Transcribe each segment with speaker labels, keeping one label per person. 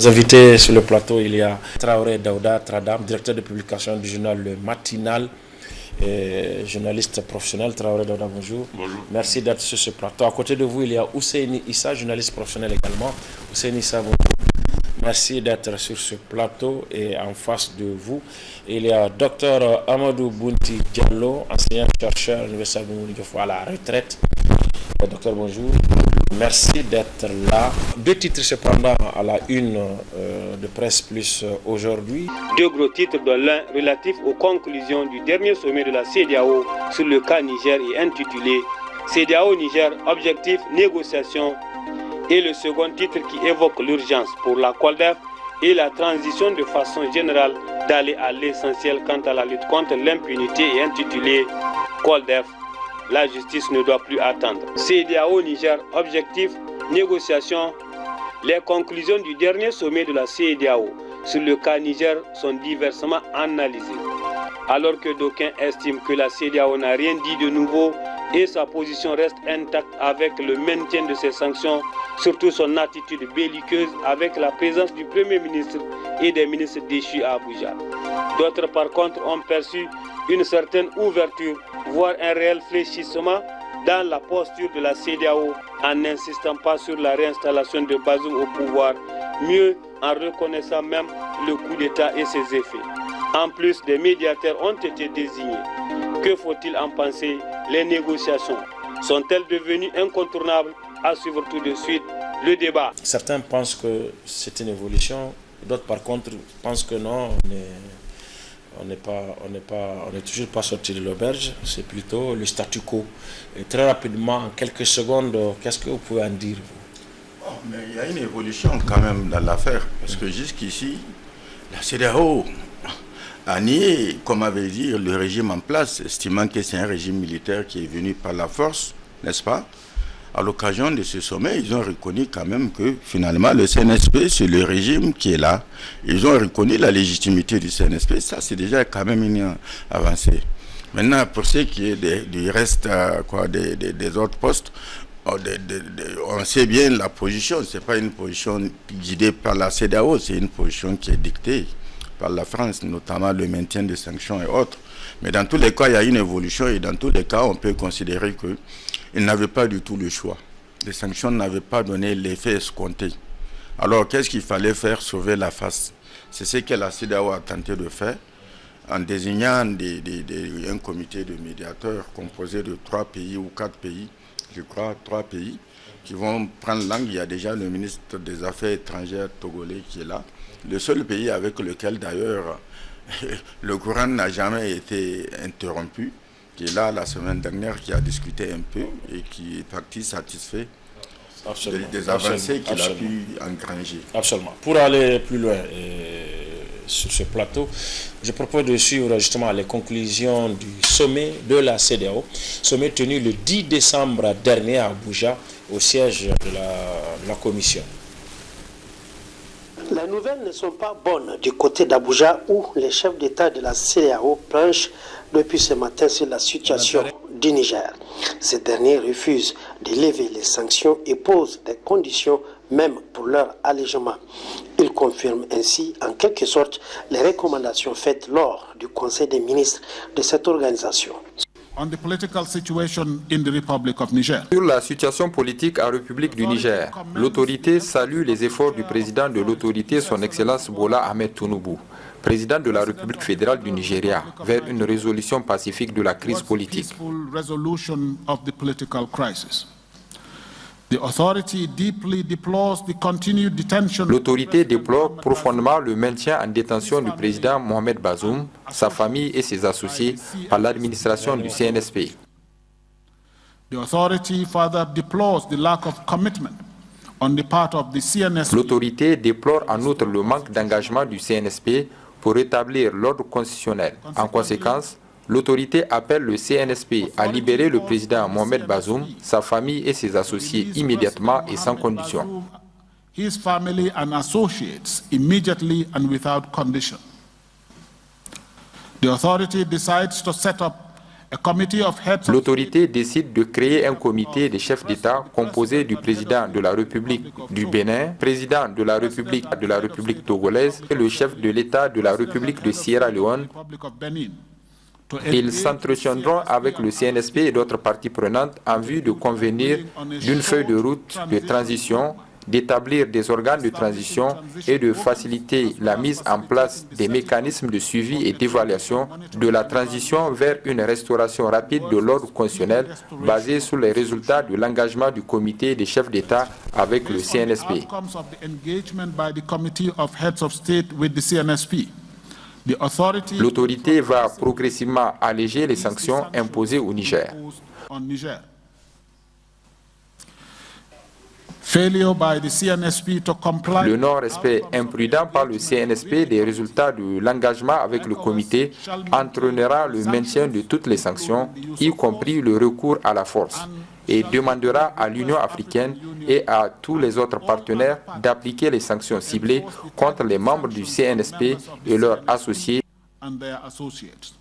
Speaker 1: Invités sur le plateau, il y a Traoré Daouda Tradam, directeur de publication du journal Le Matinal, et journaliste professionnel. Traoré Daouda, bonjour.
Speaker 2: Bonjour.
Speaker 1: Merci d'être sur ce plateau. À côté de vous, il y a Ousseini Issa, journaliste professionnel également. Ousseini Issa, bonjour. Merci d'être sur ce plateau. Et en face de vous, il y a Dr Amadou Bounti Diallo, enseignant-chercheur à l'Université de à la retraite. Docteur, bonjour. Merci d'être là. Deux titres cependant à la une de Presse Plus aujourd'hui.
Speaker 3: Deux gros titres, dont l'un relatif aux conclusions du dernier sommet de la CEDEAO sur le cas Niger et intitulé CEDEAO Niger, objectif, négociation, et le second titre qui évoque l'urgence pour la COLDEF et la transition de façon générale d'aller à l'essentiel quant à la lutte contre l'impunité et intitulé COLDEF. La justice ne doit plus attendre. CEDEAO Niger, objectif, négociation. Les conclusions du dernier sommet de la CEDEAO sur le cas Niger sont diversement analysées. Alors que d'aucuns estiment que la CEDEAO n'a rien dit de nouveau et sa position reste intacte avec le maintien de ses sanctions, surtout son attitude belliqueuse avec la présence du Premier ministre et des ministres déchus à Abuja. D'autres par contre ont perçu une certaine ouverture, voire un réel fléchissement dans la posture de la CEDEAO en n'insistant pas sur la réinstallation de Bazoum au pouvoir, mieux en reconnaissant même le coup d'État et ses effets. En plus, des médiateurs ont été désignés. Que faut-il en penser? Les négociations sont-elles devenues incontournables? À suivre tout de suite le débat.
Speaker 1: Certains pensent que c'est une évolution, d'autres par contre pensent que non, on n'est toujours pas sorti de l'auberge, c'est plutôt le statu quo. Et très rapidement, en quelques secondes, qu'est-ce que vous pouvez en dire, vous?
Speaker 2: Mais il y a une évolution quand même dans l'affaire, parce que jusqu'ici, la CEDEAO a nié, comme avait dit, le régime en place, estimant que c'est un régime militaire qui est venu par la force, n'est-ce pas? À l'occasion de ce sommet, ils ont reconnu quand même que finalement le CNSP, c'est le régime qui est là. Ils ont reconnu la légitimité du CNSP, ça c'est déjà quand même une avancée. Maintenant, pour ce qui est du reste des autres postes, on sait bien la position, ce n'est pas une position guidée par la CEDEAO, c'est une position qui est dictée par la France, notamment le maintien des sanctions et autres. Mais dans tous les cas, il y a une évolution et dans tous les cas, on peut considérer qu'ils n'avaient pas du tout le choix. Les sanctions n'avaient pas donné l'effet escompté. Alors, qu'est-ce qu'il fallait faire? Sauver la face. C'est ce que la CEDEAO a tenté de faire en désignant un comité de médiateurs composé de 3 pays ou 4 pays, je crois 3 pays, qui vont prendre langue. Il y a déjà le ministre des Affaires étrangères togolais qui est là. Le seul pays avec lequel d'ailleurs le courant n'a jamais été interrompu, qui est là la semaine dernière, qui a discuté un peu et qui est parti satisfait des avancées qu'il a pu engranger.
Speaker 1: Absolument. Pour aller plus loin sur ce plateau, je propose de suivre justement les conclusions du sommet de la CEDEAO, sommet tenu le 10 décembre dernier à Abuja, au siège de la Commission.
Speaker 4: Les nouvelles ne sont pas bonnes du côté d'Abuja où les chefs d'État de la CEDEAO planchent depuis ce matin sur la situation du Niger. Ces derniers refusent de lever les sanctions et posent des conditions même pour leur allègement. Ils confirment ainsi en quelque sorte les recommandations faites lors du Conseil des ministres de cette organisation.
Speaker 5: Sur la situation politique en République du Niger, l'autorité salue les efforts du président de l'autorité, son Excellence Bola Ahmed Tinubu, président de la République fédérale du Nigeria, vers une résolution pacifique de la crise politique. L'autorité déplore profondément le maintien en détention du président Mohamed Bazoum, sa famille et ses associés par l'administration du CNSP. L'autorité déplore en outre le manque d'engagement du CNSP pour rétablir l'ordre constitutionnel. En conséquence, l'autorité appelle le CNSP à libérer le président Mohamed Bazoum, sa famille et ses associés immédiatement et sans condition.
Speaker 6: His family and associates immediately and without condition. The authority decides to set up A committee of heads of
Speaker 5: L'autorité décide de créer un comité des chefs d'État composé du président de la République du Bénin, président de la République togolaise et le chef de l'État de la République de Sierra Leone.
Speaker 6: Republic of Benin to
Speaker 5: Ils
Speaker 6: engage
Speaker 5: s'entretiendront avec le CNSP et d'autres parties prenantes en vue de convenir d'une feuille de route de transition, d'établir des organes de transition et de faciliter la mise en place des mécanismes de suivi et d'évaluation de la transition vers une restauration rapide de l'ordre constitutionnel basée sur les résultats de l'engagement du comité des chefs d'État avec le CNSP.
Speaker 6: outcomes of the engagement by the committee of heads of state with the CNSP. The authority
Speaker 5: L'autorité va progressivement alléger les sanctions imposées au Niger.
Speaker 6: on Niger. Failure by the CNSP to comply
Speaker 5: Le non-respect imprudent par le CNSP des résultats de l'engagement avec le comité entraînera le maintien de toutes les sanctions, y compris le recours à la force, et demandera à l'Union africaine et à tous les autres partenaires d'appliquer les sanctions ciblées contre les membres du CNSP et leurs associés.
Speaker 6: and their associates.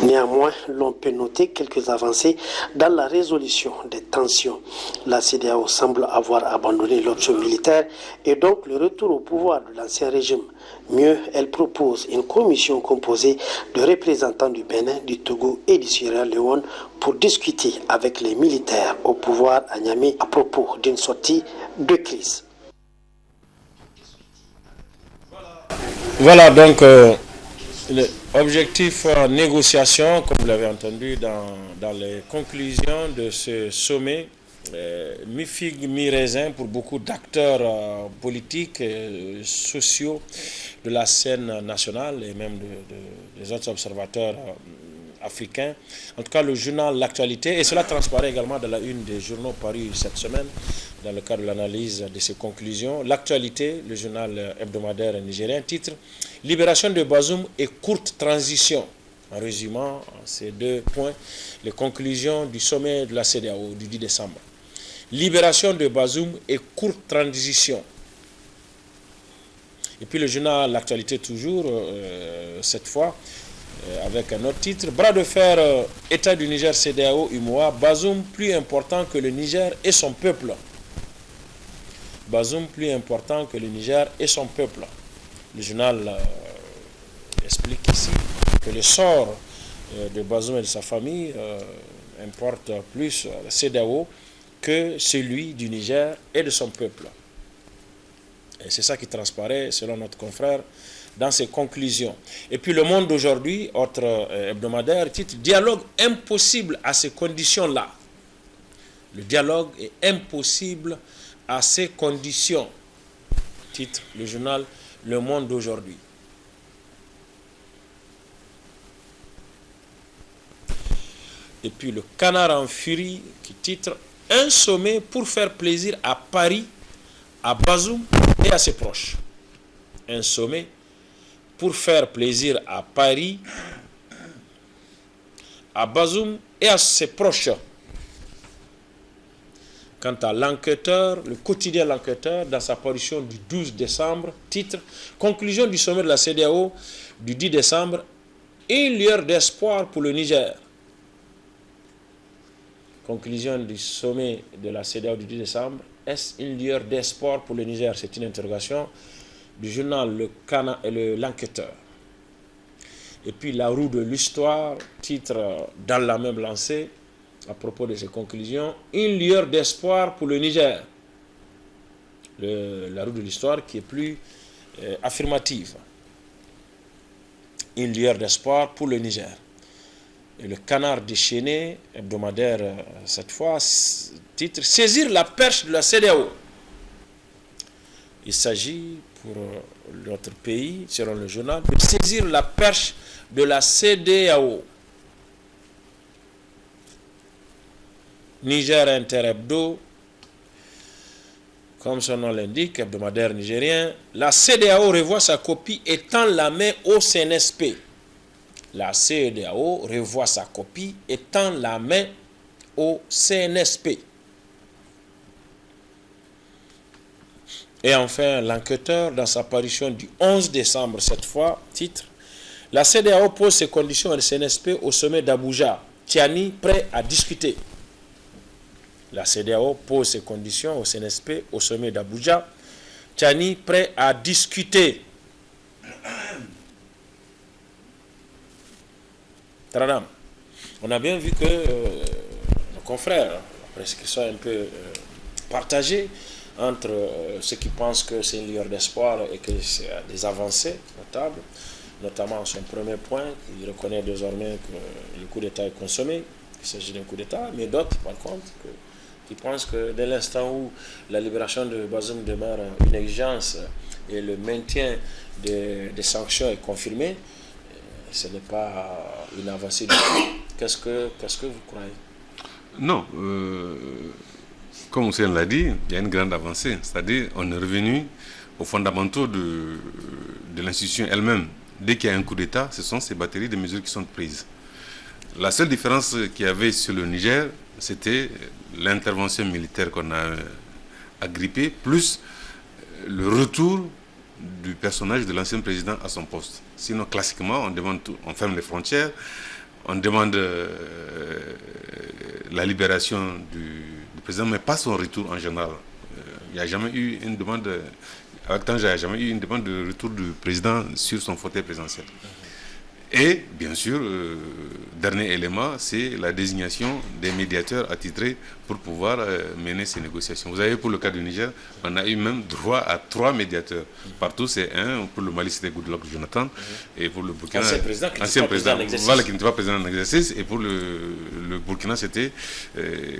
Speaker 4: Néanmoins, l'on peut noter quelques avancées dans la résolution des tensions. La CEDEAO semble avoir abandonné l'option militaire et donc le retour au pouvoir de l'ancien régime. Mieux, elle propose une commission composée de représentants du Bénin, du Togo et du Sierra Leone pour discuter avec les militaires au pouvoir à Niamey à propos d'une sortie de crise.
Speaker 1: Voilà donc l'objectif négociation, comme vous l'avez entendu dans les conclusions de ce sommet, mi-figue, mi-raisin pour beaucoup d'acteurs politiques et sociaux de la scène nationale et même des autres observateurs africains. En tout cas, le journal L'Actualité, et cela transparaît également dans la une des journaux parus cette semaine, dans le cadre de l'analyse de ces conclusions. L'Actualité, le journal hebdomadaire nigérien, titre « Libération de Bazoum et courte transition ». En résumant ces deux points, les conclusions du sommet de la CEDEAO du 10 décembre. Libération de Bazoum et courte transition. Et puis le journal L'Actualité toujours, cette fois, avec un autre titre, bras de fer, État du Niger, CEDEAO, UMOA, Bazoum plus important que le Niger et son peuple. Bazoum plus important que le Niger et son peuple. Le journal explique ici que le sort de Bazoum et de sa famille importe plus la CEDEAO que celui du Niger et de son peuple. Et c'est ça qui transparaît, selon notre confrère, dans ses conclusions. Et puis Le Monde d'aujourd'hui, autre hebdomadaire, titre « Dialogue impossible à ces conditions-là ». Le dialogue est impossible à ces conditions, titre le journal Le Monde d'aujourd'hui. Et puis Le Canard en furie qui titre « Un sommet pour faire plaisir à Paris, à Bazoum et à ses proches ». Un sommet pour faire plaisir à Paris, à Bazoum et à ses proches. Quant à L'Enquêteur, le quotidien L'Enquêteur, dans sa parution du 12 décembre, titre « Conclusion du sommet de la CEDEAO du 10 décembre, une lueur d'espoir pour le Niger ». Conclusion du sommet de la CEDEAO du 10 décembre, est-ce une lueur d'espoir pour le Niger? C'est une interrogation du journal L'Enquêteur. Et puis La roue de l'histoire, titre dans la même lancée, à propos de ces conclusions, une lueur d'espoir pour le Niger. La roue de l'histoire qui est plus affirmative. Une lueur d'espoir pour le Niger. Et Le Canard déchaîné, hebdomadaire cette fois, titre « Saisir la perche de la CEDEAO ». Il s'agit pour notre pays, selon le journal, de saisir la perche de la CEDEAO. Niger Inter-Hebdo, comme son nom l'indique, hebdomadaire nigérien, la CEDEAO revoit sa copie et tend la main au CNSP. La CEDEAO revoit sa copie et tend la main au CNSP. Et enfin, L'Enquêteur, dans sa parution du 11 décembre, cette fois, titre « La CEDEAO pose ses conditions à le CNSP au sommet d'Abuja. Tiani prêt à discuter. La CEDEAO pose ses conditions au CNSP au sommet d'Abuja. Tiani prêt à discuter. Tradam, on a bien vu que nos confrères, presque qu'ils sont un peu partagés entre ceux qui pensent que c'est une lueur d'espoir et que c'est des avancées notables, notamment son premier point, il reconnaît désormais que le coup d'État est consommé, qu'il s'agit d'un coup d'État, mais d'autres, par contre, qui pensent que dès l'instant où la libération de Bazoum demeure une exigence et le maintien des sanctions est confirmé, ce n'est pas une avancée du tout. Qu'est-ce que vous croyez?
Speaker 7: Non, comme Hussein l'a dit, il y a une grande avancée. C'est-à-dire on est revenu aux fondamentaux de l'institution elle-même. Dès qu'il y a un coup d'État, ce sont ces batteries de mesures qui sont prises. La seule différence qu'il y avait sur le Niger, c'était l'intervention militaire qu'on a agrippée, plus le retour du personnage de l'ancien président à son poste. Sinon, classiquement, on demande tout, on ferme les frontières, on demande la libération du président, mais pas son retour en général. Il n'y a jamais eu une demande, avec Tanja, il n'y a jamais eu une demande de retour du président sur son fauteuil présidentiel. Et, bien sûr, dernier élément, c'est la désignation des médiateurs attitrés pour pouvoir mener ces négociations. Vous avez, pour le cas du Niger, on a eu même droit à 3 médiateurs. Partout, c'est un. Pour le Mali, c'était Goodluck Jonathan. Et pour le Burkina,
Speaker 1: ancien président qui n'était
Speaker 7: pas président en exercice. Et pour le Burkina, c'était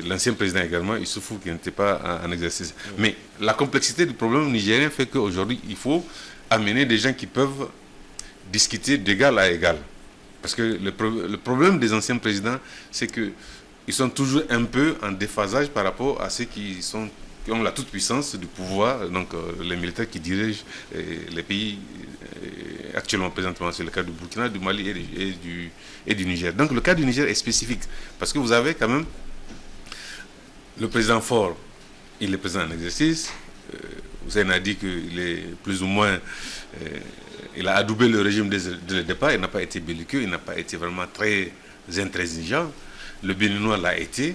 Speaker 7: l'ancien président également, Issoufou, qui n'était pas en exercice. Mais la complexité du problème nigérien fait qu'aujourd'hui, il faut amener des gens qui peuvent discuter d'égal à égal. Parce que le problème des anciens présidents, c'est qu'ils sont toujours un peu en déphasage par rapport à ceux qui ont la toute-puissance du pouvoir, donc les militaires qui dirigent les pays actuellement présentement. C'est le cas du Burkina, du Mali et du Niger. Donc le cas du Niger est spécifique, parce que vous avez quand même le président Faure, il est président en exercice. Vous avez dit qu'il est plus ou moins... il a adoubé le régime dès le départ, il n'a pas été belliqueux, il n'a pas été vraiment très intransigeant. Le Béninois l'a été.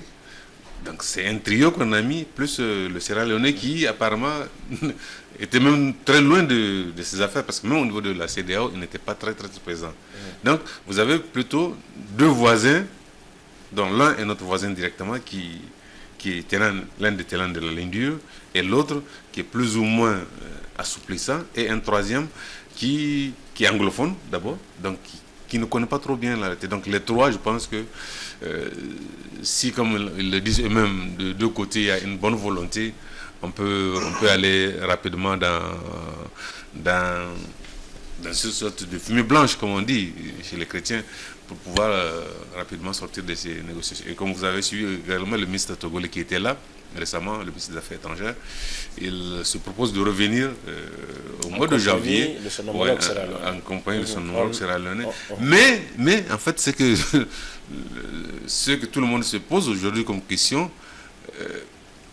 Speaker 7: Donc c'est un trio qu'on a mis, plus le Sierra Leone qui apparemment était même très loin de ses affaires, parce que même au niveau de la CEDEAO, il n'était pas très présent. Donc vous avez plutôt 2 voisins, dont l'un est notre voisin directement, qui est l'un des tenants de la ligne dure, et l'autre qui est plus ou moins assouplissant, et un troisième qui est anglophone d'abord, donc qui ne connaît pas trop bien la réalité. Donc les 3, je pense que si, comme ils le disent eux-mêmes, de 2 côtés, il y a une bonne volonté, on peut aller rapidement dans une sorte de fumée blanche, comme on dit chez les chrétiens, pour pouvoir rapidement sortir de ces négociations. Et comme vous avez suivi également le ministre togolais qui était là récemment, le ministre des Affaires étrangères, il se propose de revenir au mois de janvier en compagnie de son homologue sierra-léonais. Mais en fait, c'est que ce que tout le monde se pose aujourd'hui comme question,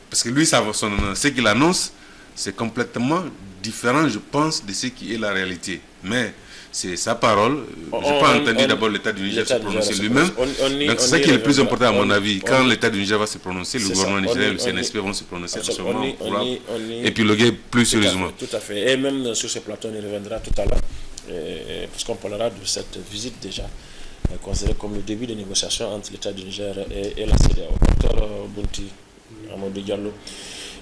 Speaker 7: parce que lui, ce qu'il annonce, c'est complètement différent, je pense, de ce qui est la réalité. Mais c'est sa parole. Je n'ai pas entendu d'abord l'État du Niger se prononcer lui-même. Donc c'est ça qui est le plus important à mon avis. Quand l'État du Niger va se prononcer, le gouvernement nigérien et le CNSP vont se prononcer. On pourra épiloguer plus sérieusement.
Speaker 1: Tout à fait. Et même sur ce plateau, on y reviendra tout à l'heure, parce qu'on parlera de cette visite déjà considérée comme le début des négociations entre l'État du Niger et la CEDEAO. Docteur Bounty Amadou Diallo,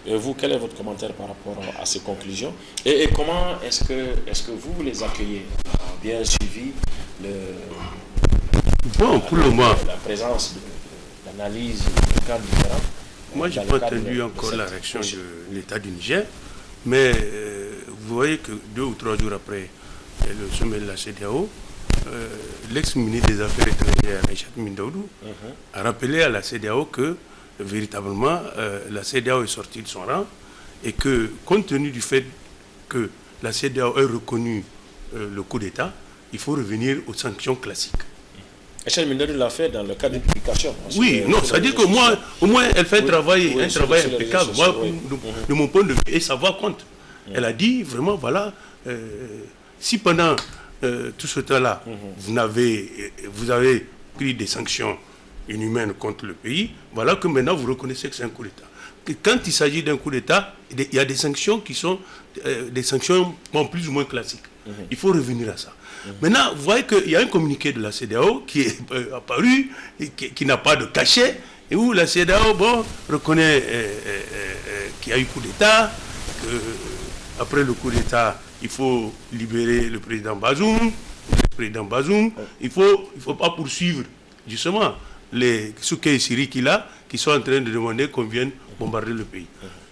Speaker 1: vous, quel est votre commentaire par rapport à ces conclusions et comment est-ce que vous les accueillez? Bien suivi
Speaker 8: pour le moment,
Speaker 1: la présence d'analyse de cas différents.
Speaker 8: Moi, je n'ai pas entendu encore la réaction de l'État du Niger, mais vous voyez que 2 ou 3 jours après le sommet de la CEDEAO, l'ex-ministre des Affaires étrangères, Aïchat Mindaoudou, a rappelé à la CEDEAO que véritablement la CEDEAO est sortie de son rang et que, compte tenu du fait que la CEDEAO ait reconnu le coup d'État, il faut revenir aux sanctions classiques.
Speaker 1: Aïchat Mindaoudou l'a fait dans le cadre d'une publication.
Speaker 8: Oui, non, c'est-à-dire que moi, au moins, elle fait un travail impeccable. Moi, de mon point de vue, et sa voix compte. Elle a dit vraiment, voilà, si pendant tout ce temps-là, vous avez pris des sanctions inhumaine contre le pays, voilà que maintenant vous reconnaissez que c'est un coup d'État. Quand il s'agit d'un coup d'État, il y a des sanctions qui sont des sanctions plus ou moins classiques. Il faut revenir à ça. Maintenant, vous voyez qu'il y a un communiqué de la CEDEAO qui est apparu, et qui n'a pas de cachet, et où la CEDEAO reconnaît qu'il y a eu coup d'État, qu'après le coup d'État, il faut libérer le président Bazoum. Il faut pas poursuivre justement les Souké et Siri qui sont en train de demander qu'on vienne bombarder le pays.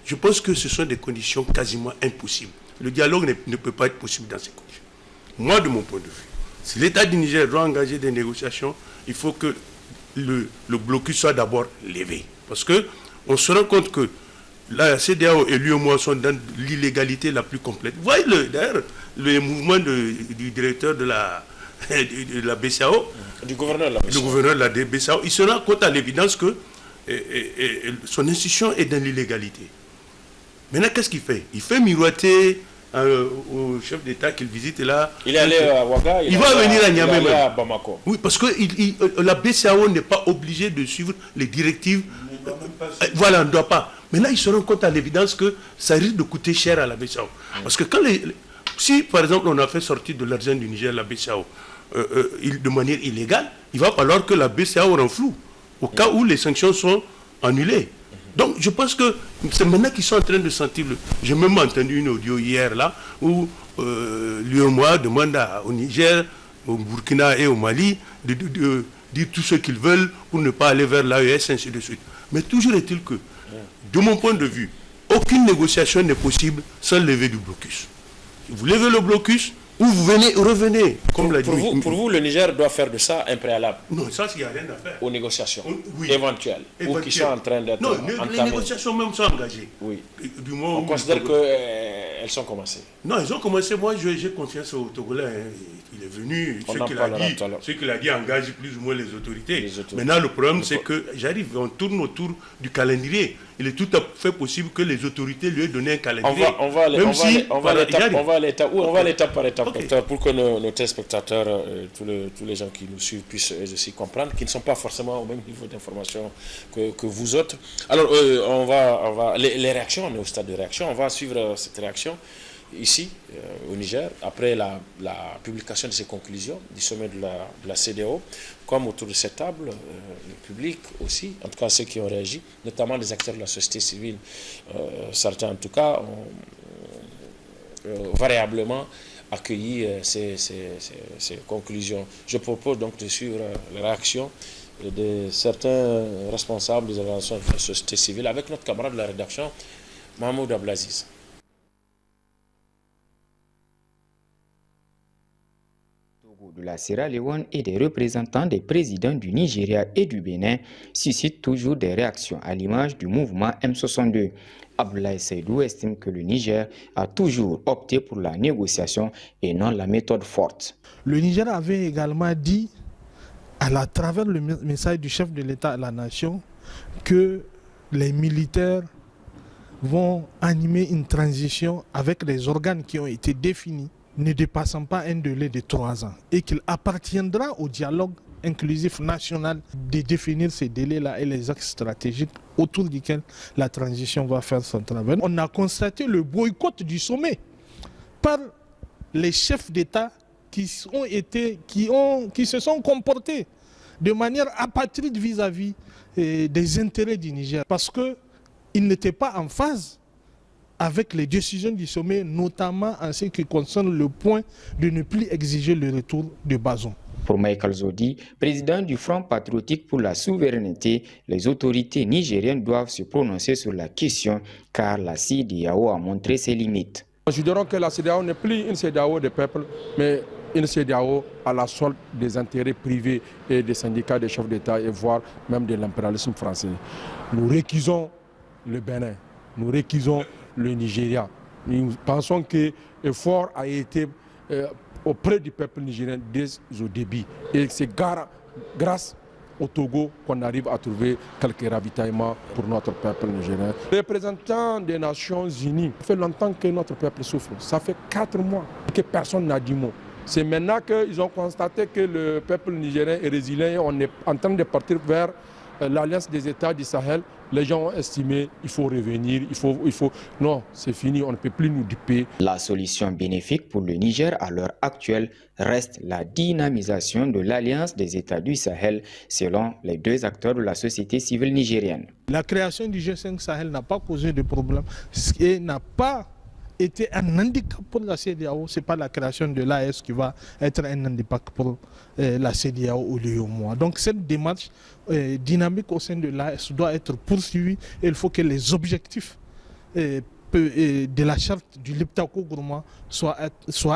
Speaker 8: Je pense que ce sont des conditions quasiment impossibles. Le dialogue ne peut pas être possible dans ces conditions. Moi, de mon point de vue, si l'État du Niger doit engager des négociations, il faut que le blocus soit d'abord levé. Parce qu'on se rend compte que la CEDEAO et l'UEMOA sont dans l'illégalité la plus complète. Vous voyez d'ailleurs le mouvement du directeur de la BCAO,
Speaker 1: du gouverneur de
Speaker 8: la BCAO, il se rend compte à l'évidence que son institution est dans l'illégalité. Maintenant, qu'est-ce qu'il fait? Il fait miroiter au chef d'État qu'il visite là.
Speaker 1: Il est allé à Ouaga,
Speaker 8: il va venir à Niamey.
Speaker 1: Il est allé à Bamako.
Speaker 8: Oui, parce que la BCAO n'est pas obligée de suivre les directives. Voilà, on ne doit pas. Mais là, il se rend compte à l'évidence que ça risque de coûter cher à la BCAO. Parce que si, par exemple, on a fait sortir de l'argent du Niger la BCAO de manière illégale, il va falloir que la BCAO renfloue au cas où les sanctions sont annulées. Donc, je pense que c'est maintenant qu'ils sont en train de sentir... J'ai même entendu une audio hier, là, où l'UEMOA demande au Niger, au Burkina et au Mali de dire tout ce qu'ils veulent pour ne pas aller vers l'AES, ainsi de suite. Mais toujours est-il que, de mon point de vue, aucune négociation n'est possible sans lever du blocus. Vous levez le blocus, ou vous revenez, comme l'a dit.
Speaker 1: Pour vous, le Niger doit faire de ça un préalable.
Speaker 8: Non, ça, il n'y a rien à faire.
Speaker 1: Aux négociations éventuelles, ou qui sont en train d'être entamées.
Speaker 8: Non, les négociations même sont engagées.
Speaker 1: Oui.
Speaker 8: Du moment
Speaker 1: on considère qu'elles sont commencées.
Speaker 8: Non, elles ont commencé. Moi, j'ai confiance au Togolais. Hein. Il est venu. Ce qu'il a dit engage plus ou moins les autorités. Maintenant, le problème, c'est que on tourne autour du calendrier. Il est tout à fait possible que les autorités lui aient donné un calendrier.
Speaker 1: On va à l'étape par étape, docteur, pour que nos téléspectateurs, tous les gens qui nous suivent puissent aussi comprendre, qu'ils ne sont pas forcément au même niveau d'information que vous autres. Alors, les réactions, on est au stade de réaction. On va suivre cette réaction ici, au Niger, après la publication de ces conclusions du sommet de la CEDEAO, comme autour de cette table, le public aussi, en tout cas ceux qui ont réagi, notamment les acteurs de la société civile, certains en tout cas ont variablement accueilli ces conclusions. Je propose donc de suivre les réactions de certains responsables des organisations de la société civile avec notre camarade de la rédaction, Mahmoud Ablaziz.
Speaker 9: De la Sierra Leone et des représentants des présidents du Nigeria et du Bénin suscitent toujours des réactions à l'image du mouvement M62. Abdoulaye Seydou estime que le Niger a toujours opté pour la négociation et non la méthode forte.
Speaker 10: Le Niger avait également dit, à travers le message du chef de l'État à la nation, que les militaires vont animer une transition avec les organes qui ont été définis, ne dépassant pas un délai de 3 ans, et qu'il appartiendra au dialogue inclusif national de définir ces délais-là et les axes stratégiques autour duquel la transition va faire son travail. On a constaté le boycott du sommet par les chefs d'État qui se sont comportés de manière apatride vis-à-vis des intérêts du Niger, parce qu'ils n'étaient pas en phase avec les décisions du sommet, notamment en ce qui concerne le point de ne plus exiger le retour de Bazoum.
Speaker 9: Pour Michael Zodi, président du Front patriotique pour la souveraineté, les autorités nigériennes doivent se prononcer sur la question car la CEDEAO a montré ses limites.
Speaker 11: Considérons que la CEDEAO n'est plus une CEDEAO des peuples, mais une CEDEAO à la solde des intérêts privés et des syndicats des chefs d'État et voire même de l'impérialisme français. Nous récusons le Bénin, nous récusons le Nigeria. Nous pensons que l'effort a été auprès du peuple nigérien dès au début. Et c'est grâce au Togo qu'on arrive à trouver quelques ravitaillements pour notre peuple nigérien. Les représentants des Nations Unies, ça fait longtemps que notre peuple souffre. Ça fait 4 mois que personne n'a dit mot. C'est maintenant qu'ils ont constaté que le peuple nigérien est résilient et on est en train de partir vers l'Alliance des États du Sahel. Les gens ont estimé qu'il faut revenir, il faut... Non, c'est fini, on ne peut plus nous duper.
Speaker 9: La solution bénéfique pour le Niger à l'heure actuelle reste la dynamisation de l'Alliance des États du Sahel, selon les deux acteurs de la société civile nigérienne.
Speaker 10: La création du G5 Sahel n'a pas posé de problème et n'a pas été un handicap pour la CEDEAO. Ce n'est pas la création de l'AES qui va être un handicap pour la CEDEAO ou l'UEMOA. Donc cette démarche dynamique au sein de l'AES doit être poursuivie et il faut que les objectifs de la charte du Liptako Gourma soient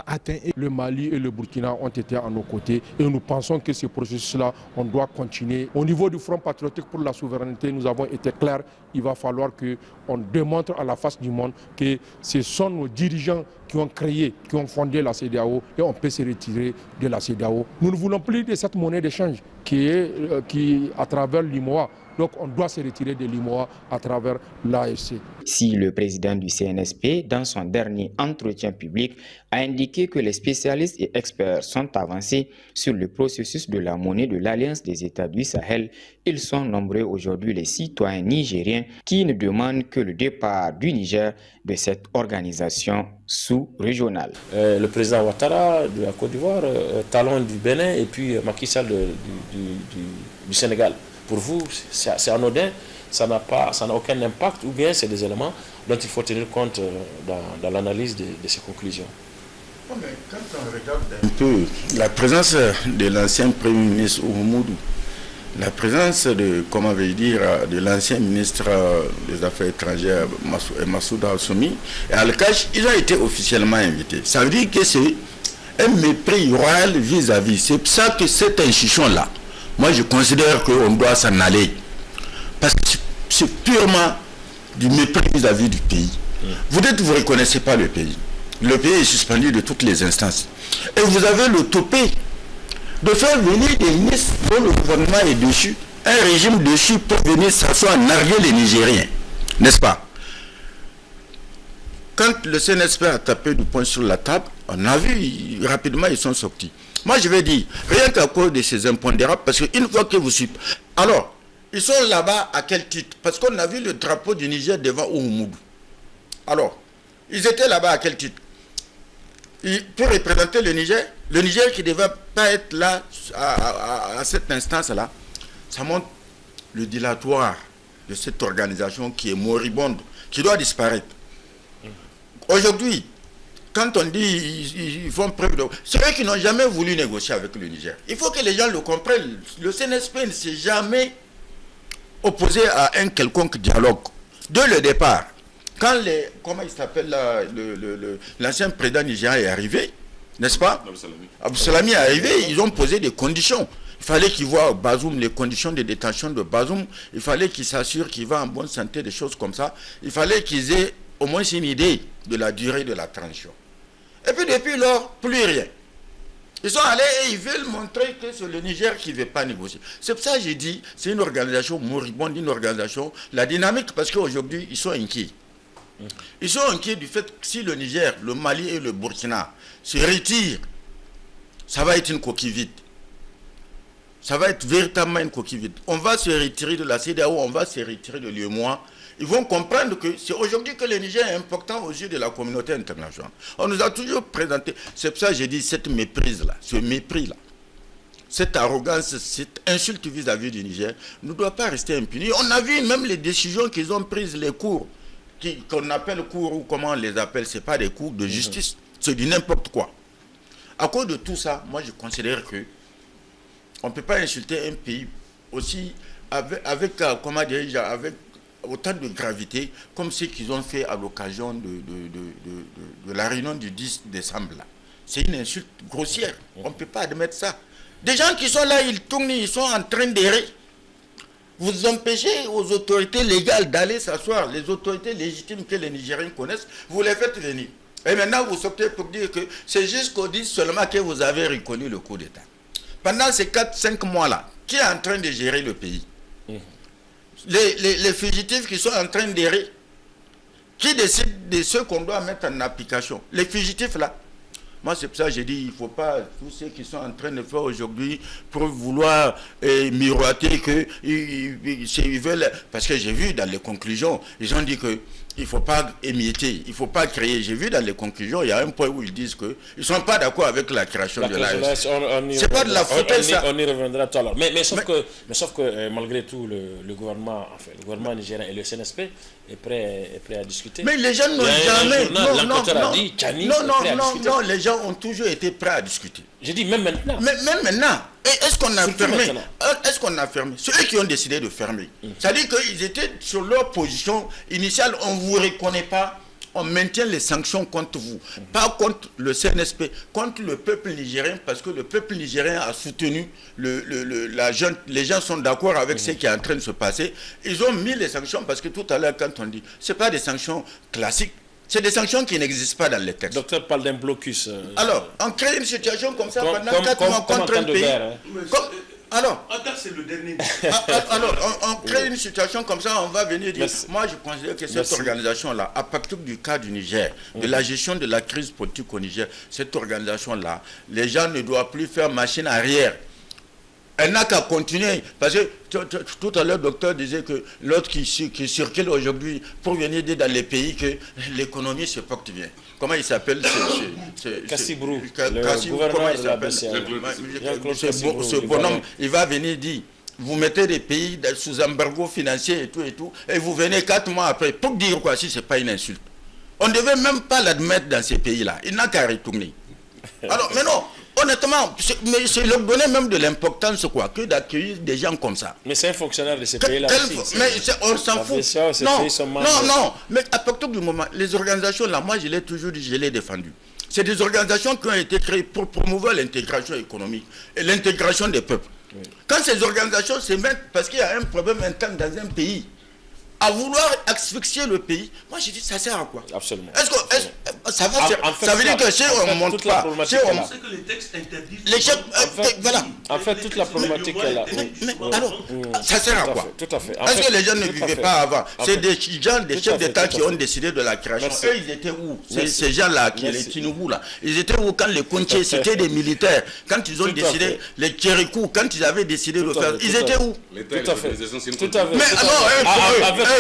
Speaker 10: atteints.
Speaker 11: Le Mali et le Burkina ont été à nos côtés et nous pensons que ce processus-là, on doit continuer. Au niveau du Front patriotique pour la souveraineté, nous avons été clairs. Il va falloir qu'on démontre à la face du monde que ce sont nos dirigeants qui ont créé, qui ont fondé la CEDEAO et on peut se retirer de la CEDEAO. Nous ne voulons plus de cette monnaie d'échange qui à travers l'UEMOA. Donc on doit se retirer de l'UEMOA à travers l'AEC.
Speaker 9: Si le président du CNSP, dans son dernier entretien public, a indiqué que les spécialistes et experts sont avancés sur le processus de la monnaie de l'Alliance des États du Sahel, ils sont nombreux aujourd'hui les citoyens nigériens qui ne demandent que le départ du Niger de cette organisation sous-régionale.
Speaker 1: Le président Ouattara de la Côte d'Ivoire, Talon du Bénin et puis Macky Sall du Sénégal. Pour vous, c'est anodin, ça n'a aucun impact, ou bien c'est des éléments dont il faut tenir compte dans l'analyse de ces conclusions.
Speaker 2: Quand on regarde un peu la présence de l'ancien Premier ministre Oumoudou, la présence de l'ancien ministre des Affaires étrangères Massouda Assoumi et Al-Kash, ils ont été officiellement invités. Ça veut dire que c'est un mépris royal vis-à-vis. C'est pour ça que cette institution-là, moi, je considère qu'on doit s'en aller. Parce que c'est purement du mépris vis-à-vis du pays. Vous dites que vous ne reconnaissez pas le pays. Le pays est suspendu de toutes les instances. Et vous avez le topé de faire venir des ministres dont le gouvernement est dessus, un régime dessus pour venir s'asseoir, narguer les Nigériens. N'est-ce pas? Quand le CNSP a tapé du poing sur la table, on a vu, rapidement, ils sont sortis. Moi, je vais dire, rien qu'à cause de ces impondérables, parce qu'une fois que vous suivez... Alors, ils sont là-bas à quel titre? Parce qu'on a vu le drapeau du Niger devant Oumoudou. Alors, ils étaient là-bas à quel titre? Pour représenter le Niger qui ne devait pas être là à cette instance-là, ça montre le dilatoire de cette organisation qui est moribonde, qui doit disparaître. Aujourd'hui, quand on dit ils font preuve de... C'est eux qui n'ont jamais voulu négocier avec le Niger. Il faut que les gens le comprennent. Le CNSP ne s'est jamais opposé à un quelconque dialogue. Dès le départ, quand comment il s'appelle l'ancien président nigérien est arrivé, n'est-ce pas? Abou Salami est arrivé, ils ont posé des conditions. Il fallait qu'il voit Bazoum, les conditions de détention de Bazoum. Il fallait qu'il s'assure qu'il va en bonne santé, des choses comme ça. Il fallait qu'ils aient au moins une idée de la durée de la transition. Et puis depuis lors, plus rien. Ils sont allés et ils veulent montrer que c'est le Niger qui ne veut pas négocier. C'est pour ça que j'ai dit, c'est une organisation moribonde, une organisation, la dynamique, parce qu'aujourd'hui, ils sont inquiets. Ils sont inquiets du fait que si le Niger, le Mali et le Burkina se retirent, ça va être une coquille vide. Ça va être véritablement une coquille vide. On va se retirer de la CEDEAO, on va se retirer de l'UEMOA. Ils vont comprendre que c'est aujourd'hui que le Niger est important aux yeux de la communauté internationale. On nous a toujours présenté, c'est pour ça que j'ai dit cette méprise-là, ce mépris-là, cette arrogance, cette insulte vis-à-vis du Niger ne doit pas rester impunie. On a vu même les décisions qu'ils ont prises, les cours, qu'on appelle cours ou comment on les appelle, ce n'est pas des cours de justice, c'est du n'importe quoi. À cause de tout ça, moi je considère que on ne peut pas insulter un pays aussi avec comment dire, avec autant de gravité comme ce qu'ils ont fait à l'occasion de la réunion du 10 décembre. C'est une insulte grossière. On ne peut pas admettre ça. Des gens qui sont là, ils tournent, ils sont en train d'errer. Vous empêchez aux autorités légales d'aller s'asseoir, les autorités légitimes que les Nigériens connaissent, vous les faites venir. Et maintenant, vous sortez pour dire que c'est jusqu'au 10 seulement que vous avez reconnu le coup d'État. Pendant ces 4-5 mois-là, qui est en train de gérer le pays? Les fugitifs qui sont en train d'errer, qui décident de ceux qu'on doit mettre en application? Les fugitifs là. Moi, c'est pour ça que j'ai dit, il ne faut pas, tous ceux qui sont en train de faire aujourd'hui, pour vouloir miroiter que ils veulent, parce que j'ai vu dans les conclusions, ils ont dit que il ne faut pas émietter, il ne faut pas créer. J'ai vu dans les conclusions, il y a un point où ils disent qu'ils ne sont pas d'accord avec la création de l'AES. C'est pas de la faute, ça.
Speaker 1: On y reviendra tout à l'heure. Mais sauf que malgré tout, le gouvernement nigérien et le CNSP est prêt à discuter.
Speaker 2: Mais les gens n'ont jamais... Non, les gens ont toujours été prêts à discuter.
Speaker 1: J'ai dit même maintenant.
Speaker 2: Même maintenant. Et est-ce qu'on a fermé? Est-ce qu'on a fermé? Ceux qui ont décidé de fermer. C'est-à-dire qu'ils étaient sur leur position initiale. On ne vous reconnaît pas. On maintient les sanctions contre vous. Pas contre le CNSP, contre le peuple nigérien, parce que le peuple nigérien a soutenu la jeune. Les gens sont d'accord avec ce qui est en train de se passer. Ils ont mis les sanctions parce que tout à l'heure, quand on dit, ce n'est pas des sanctions classiques. C'est des sanctions qui n'existent pas dans les textes.
Speaker 1: Le docteur parle d'un blocus.
Speaker 2: Alors, on crée une situation comme ça pendant 4 mois contre un pays. Alors,
Speaker 8: c'est le dernier.
Speaker 2: Alors, on crée une situation comme ça, on va venir dire, moi je considère que cette organisation-là, à partir du cas du Niger, de la gestion de la crise politique au Niger, cette organisation-là, les gens ne doivent plus faire machine arrière. Elle n'a qu'à continuer. Parce que tout à l'heure, le docteur disait que l'autre qui circule aujourd'hui pour venir dire dans les pays que l'économie se porte bien. Comment il s'appelle?
Speaker 1: Kassibrou, le gouverneur de la BCA.
Speaker 2: Ce bonhomme, il va venir dire, vous mettez des pays sous embargo financier et tout, et vous venez 4 mois après, pour dire quoi, si ce n'est pas une insulte. On ne devait même pas l'admettre dans ces pays-là. Il n'a qu'à retourner. Alors, mais non. Honnêtement, mais c'est leur donner même de l'importance que d'accueillir des gens comme ça.
Speaker 1: Mais c'est un fonctionnaire de ces pays-là aussi.
Speaker 2: Mais on s'en fout. Non, mais à partir du moment, les organisations là, moi je l'ai toujours dit, je l'ai défendu. C'est des organisations qui ont été créées pour promouvoir l'intégration économique et l'intégration des peuples. Oui. Quand ces organisations se mettent, parce qu'il y a un problème interne dans un pays, à vouloir asphyxier le pays, moi je dis ça sert à quoi?
Speaker 1: Absolument.
Speaker 2: Est-ce que ça va faire, ça veut dire que si on ne monte pas,
Speaker 8: si on sait que les textes interdisent les chefs,
Speaker 2: voilà.
Speaker 1: En fait, toute la problématique est là.
Speaker 2: Alors, ça sert à quoi?
Speaker 1: Tout à fait.
Speaker 2: Est-ce que les gens ne vivaient pas avant? C'est des gens, des chefs d'État qui ont décidé de la création. Eux, ils étaient où? Ces gens-là, les Tinubu là, ils étaient où quand les Contiers, c'était des militaires? Quand ils ont décidé, les Kérikou, quand ils avaient décidé de faire, ils étaient où?
Speaker 1: Tout à fait.
Speaker 2: Mais alors,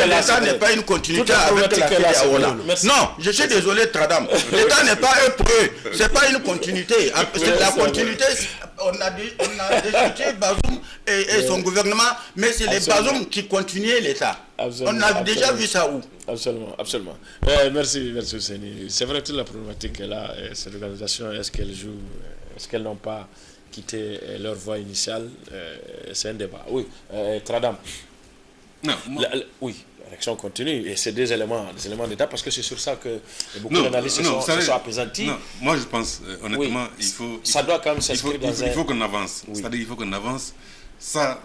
Speaker 2: l'État n'est pas une continuité avec la CEDEAO là. Non, je suis désolé, Tradam. L'État n'est pas eux pour eux. C'est pas une continuité. La continuité, on a discuté Bazoum et son gouvernement, mais c'est les Bazoum qui continuaient l'État. On a déjà vu ça où?
Speaker 1: Absolument. Merci Ousseini. C'est vrai que toute la problématique est là. Cette organisation, est-ce qu'elles jouent, est-ce qu'elles n'ont pas quitté leur voie initiale? C'est un débat. Oui, Tradam.
Speaker 7: Non,
Speaker 1: oui, l'élection continue et c'est des éléments d'état parce que c'est sur ça que beaucoup d'analystes se sont apaisantis.
Speaker 7: Non, moi je pense honnêtement,
Speaker 1: ça doit quand même s'inscrire dans
Speaker 7: il faut qu'on avance. Oui. C'est-à-dire il faut qu'on avance. Ça,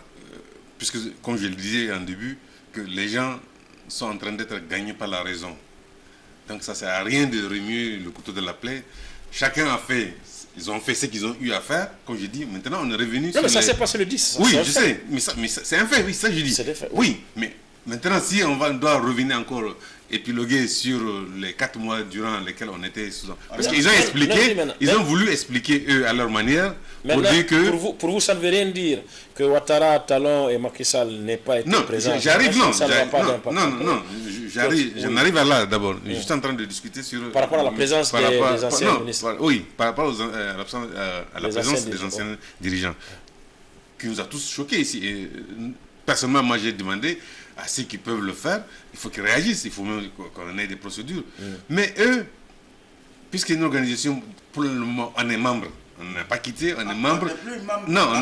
Speaker 7: puisque comme je le disais en début, que les gens sont en train d'être gagnés par la raison. Donc ça ne sert à rien de remuer le couteau de la plaie. Chacun a fait. Ils ont fait ce qu'ils ont eu à faire, comme je dis. Maintenant, on est revenu sur
Speaker 1: mais ça s'est passé le 10.
Speaker 7: Oui, je sais. Mais c'est un fait, oui, ça je dis. Oui, mais maintenant, si on doit revenir encore épiloguer sur les 4 mois durant lesquels on était sous... Parce qu'ils ont expliqué, ils ont voulu expliquer, eux, à leur manière, pour dire que...
Speaker 1: Pour vous, ça ne veut rien dire que Ouattara, Talon et Macky Sall n'aient pas été présents.
Speaker 7: Non, j'en arrive à là d'abord. Je suis en train de discuter sur...
Speaker 1: Par rapport à la présence des anciens ministres.
Speaker 7: Oui, par rapport à la présence des anciens dirigeants, qui nous a tous choqués ici. Et, personnellement, moi j'ai demandé à ceux qui peuvent le faire, il faut qu'ils réagissent, il faut même qu'on ait des procédures. Mais eux, puisqu'il y a une organisation, pour le moment, on est membre. On n'a pas quitté, on est membre. Non, on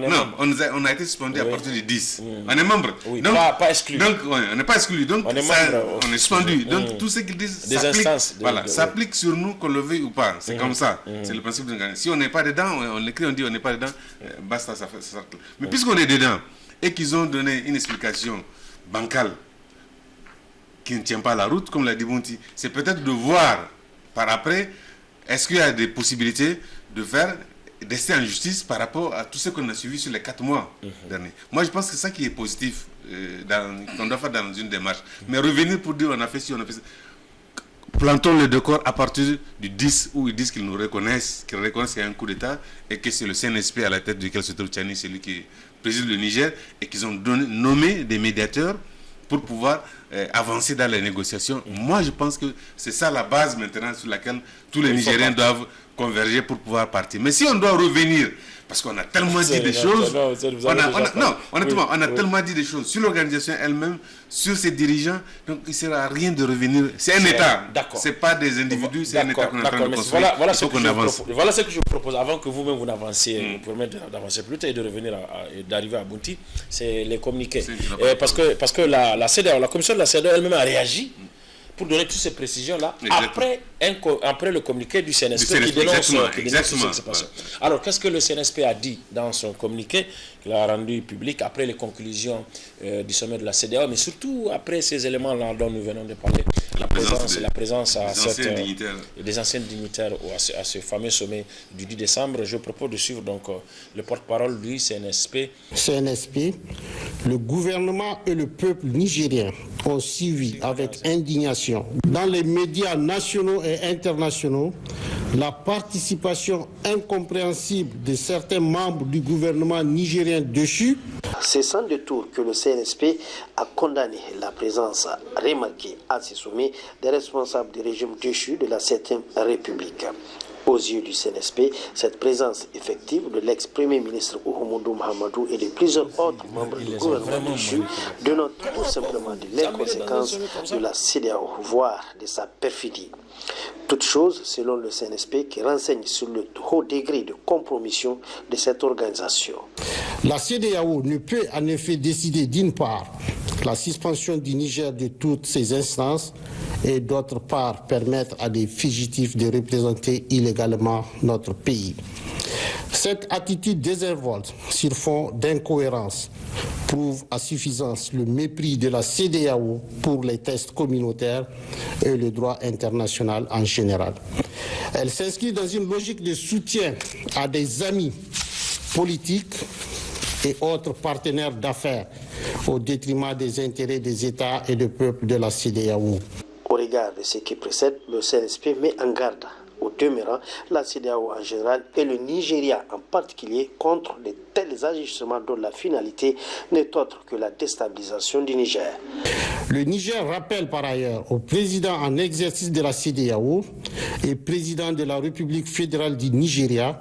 Speaker 7: est membre. On a été suspendu à partir du 10. On est membre.
Speaker 1: Donc, pas exclu.
Speaker 7: Donc, on n'est pas exclu. Donc, on est suspendu. Donc, tout ce qu'ils disent s'applique sur nous, qu'on le veuille ou pas. C'est comme ça. C'est le principe de l'organisation. Si on n'est pas dedans, on l'écrit, on dit on n'est pas dedans, basta, ça fait ça. Mais puisqu'on est dedans et qu'ils ont donné une explication bancale qui ne tient pas la route, comme l'a dit Bonti, c'est peut-être de voir. Par après, est-ce qu'il y a des possibilités de faire rester en justice par rapport à tout ce qu'on a suivi sur les 4 mois derniers? Moi, je pense que c'est ça qui est positif, qu'on doit faire dans une démarche. Mais revenir pour dire on a fait ci, on a fait ça. plantons le décor à partir du 10 où ils disent qu'ils nous reconnaissent, qu'il y a un coup d'État et que c'est le CNSP à la tête duquel se trouve Tchani, celui qui préside le Niger, et qu'ils ont nommé des médiateurs pour pouvoir avancer dans les négociations. Moi, je pense que c'est ça la base maintenant sur laquelle tous les Nigériens doivent converger pour pouvoir partir. Mais si on doit revenir, parce qu'on a tellement dit des choses, on a tellement dit des choses sur l'organisation elle-même, sur ses dirigeants, donc il ne sert à rien de revenir. C'est un État, ce n'est pas des individus, c'est un État qu'on est en train de construire.
Speaker 1: Voilà ce que je propose, avant que vous-même vous n'avanciez, vous permettez d'avancer plus tard et de revenir et d'arriver à Bounti, c'est les communiqués. Parce que la CEDEAO, la commission de la CEDEAO elle-même a réagi pour donner toutes ces précisions-là après le communiqué du CNSP qui dénonce ce qui s'est passé. Alors, qu'est-ce que le CNSP a dit dans son communiqué qu'il a rendu public après les conclusions du sommet de la CEDEAO, mais surtout après ces éléments-là dont nous venons de parler, la présence des anciens dignitaires à ce fameux sommet du 10 décembre. Je propose de suivre donc le porte-parole du CNSP.
Speaker 12: CNSP, le gouvernement et le peuple nigérien ont suivi avec indignation dans les médias nationaux et internationaux la participation incompréhensible de certains membres du gouvernement nigérien déchu.
Speaker 4: C'est sans détour que le CNSP a condamné la présence remarquée à ces sommets des responsables du régime déchu de la 7e République. Aux yeux du CNSP, cette présence effective de l'ex-premier ministre Oumoudou Mahamadou et de plusieurs autres membres du gouvernement déchu dénote tout simplement de l'inconséquence de la CEDEAO, voire de sa perfidie. Toute chose, selon le CNSP, qui renseigne sur le haut degré de compromission de cette organisation.
Speaker 12: La CEDEAO ne peut en effet décider d'une part la suspension du Niger de toutes ses instances et d'autre part permettre à des fugitifs de représenter illégalement notre pays. Cette attitude désinvolte sur fond d'incohérence prouve à suffisance le mépris de la CEDEAO pour les textes communautaires et le droit international en général. Elle s'inscrit dans une logique de soutien à des amis politiques et autres partenaires d'affaires au détriment des intérêts des États et des peuples de la CEDEAO.
Speaker 4: Au regard de ce qui précède, le CNSP met en garde au demeurant la CEDEAO en général et le Nigeria en particulier contre de tels agissements dont la finalité n'est autre que la déstabilisation du Niger.
Speaker 12: Le Niger rappelle par ailleurs au président en exercice de la CEDEAO et président de la République fédérale du Nigeria,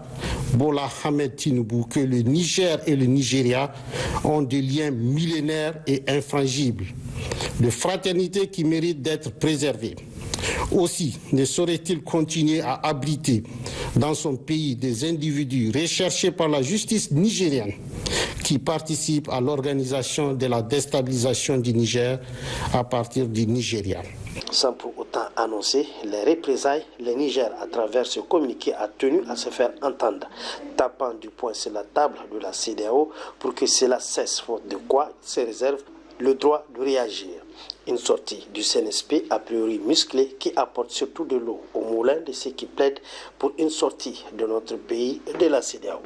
Speaker 12: Bola Ahmed Tinubu, que le Niger et le Nigeria ont des liens millénaires et infrangibles, de fraternité qui méritent d'être préservés. Aussi, ne saurait-il continuer à abriter dans son pays des individus recherchés par la justice nigérienne qui participent à l'organisation de la déstabilisation du Niger à partir du Nigeria.
Speaker 4: Sans pour autant annoncer les représailles, le Niger, à travers ce communiqué, a tenu à se faire entendre, tapant du poing sur la table de la CEDEAO pour que cela cesse, faute de quoi il se réserve le droit de réagir. Une sortie du CNSP a priori musclée qui apporte surtout de l'eau au moulin de ceux qui plaident pour une sortie de notre pays de la CEDEAO.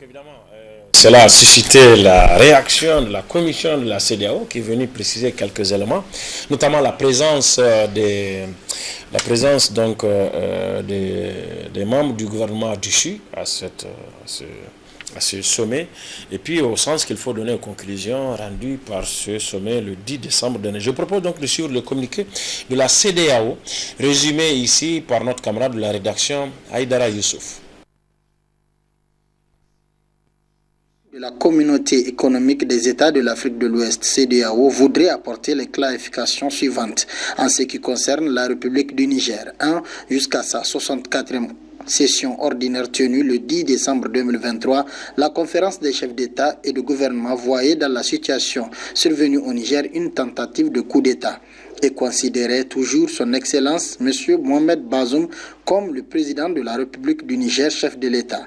Speaker 1: Évidemment, cela a suscité la réaction de la commission de la CEDEAO qui est venue préciser quelques éléments, notamment la présence des membres du gouvernement déchu à ce sommet, et puis au sens qu'il faut donner aux conclusions rendues par ce sommet le 10 décembre dernier. Je propose donc de suivre le communiqué de la CEDEAO, résumé ici par notre camarade de la rédaction, Aïdara Youssouf.
Speaker 13: De la communauté économique des États de l'Afrique de l'Ouest, CEDEAO, voudrait apporter les clarifications suivantes en ce qui concerne la République du Niger. 1. Jusqu'à sa 64e session ordinaire tenue le 10 décembre 2023, la conférence des chefs d'État et de gouvernement voyait dans la situation survenue au Niger une tentative de coup d'État et considérait toujours son Excellence M. Mohamed Bazoum comme le président de la République du Niger, chef de l'État.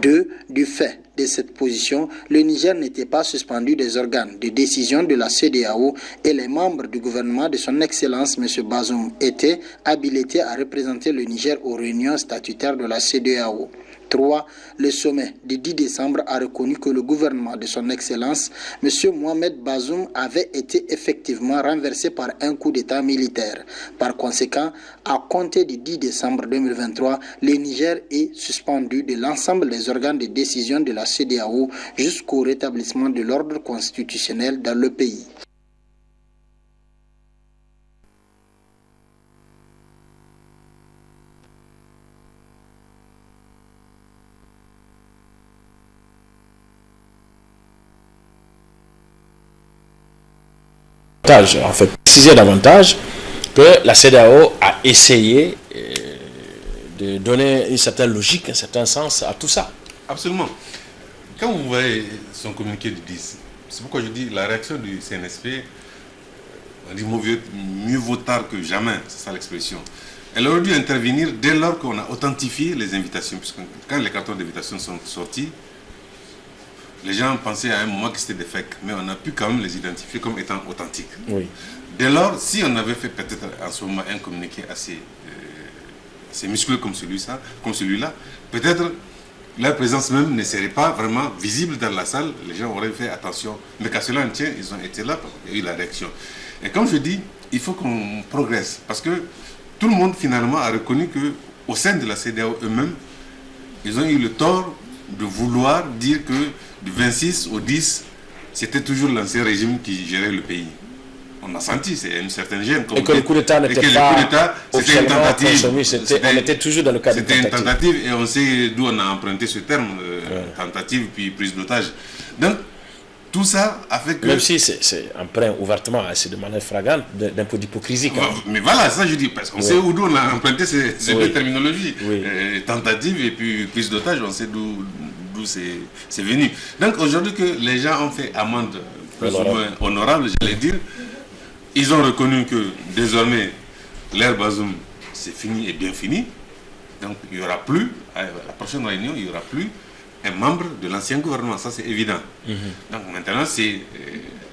Speaker 13: 2. Du fait de cette position, le Niger n'était pas suspendu des organes de décision de la CEDEAO et les membres du gouvernement de son Excellence M. Bazoum étaient habilités à représenter le Niger aux réunions statutaires de la CEDEAO. 3. Le sommet du 10 décembre a reconnu que le gouvernement de son Excellence, M. Mohamed Bazoum, avait été effectivement renversé par un coup d'État militaire. Par conséquent, à compter du 10 décembre 2023, le Niger est suspendu de l'ensemble des organes de décision de la CEDEAO jusqu'au rétablissement de l'ordre constitutionnel dans le pays.
Speaker 1: En fait, préciser davantage que la CEDEAO a essayé de donner une certaine logique, un certain sens à tout ça.
Speaker 7: Absolument. Quand vous voyez son communiqué du 10, c'est pourquoi je dis la réaction du CNSP, on dit mieux vaut tard que jamais, c'est ça l'expression. Elle aurait dû intervenir dès lors qu'on a authentifié les invitations, puisque quand les cartons d'invitation sont sortis, les gens pensaient à un moment que c'était des fakes, mais on a pu quand même les identifier comme étant authentiques.
Speaker 1: Oui.
Speaker 7: Dès lors, si on avait fait peut-être en ce moment un communiqué assez musclé comme celui-là, peut-être leur présence même ne serait pas vraiment visible dans la salle, les gens auraient fait attention. Mais qu'à cela en tient, ils ont été là parce qu'il y a eu la réaction. Et comme je dis, il faut qu'on progresse, parce que tout le monde finalement a reconnu qu'au sein de la CEDEAO eux-mêmes, ils ont eu le tort de vouloir dire que du 26 au 10, c'était toujours l'ancien régime qui gérait le pays. On a senti, c'est une certaine gêne.
Speaker 1: Et que le coup d'État n'était pas
Speaker 7: c'était une tentative.
Speaker 1: On était toujours dans le cadre de
Speaker 7: tentative. C'était une tentative et on sait d'où on a emprunté ce terme, tentative puis prise d'otage. Donc, tout ça a fait que...
Speaker 1: Même si c'est emprunt ouvertement, c'est de manière flagrante, d'un peu d'hypocrisie.
Speaker 7: Mais voilà, ça je dis, parce qu'on sait d'où on a emprunté ces deux terminologies. Tentative et puis prise d'otage, on sait d'où c'est venu. Donc aujourd'hui que les gens ont fait amende plus ou moins honorable, j'allais dire, ils ont reconnu que désormais l'ère Bazoum c'est fini et bien fini. Donc il n'y aura plus, à la prochaine réunion, il n'y aura plus un membre de l'ancien gouvernement, ça c'est évident. Donc maintenant c'est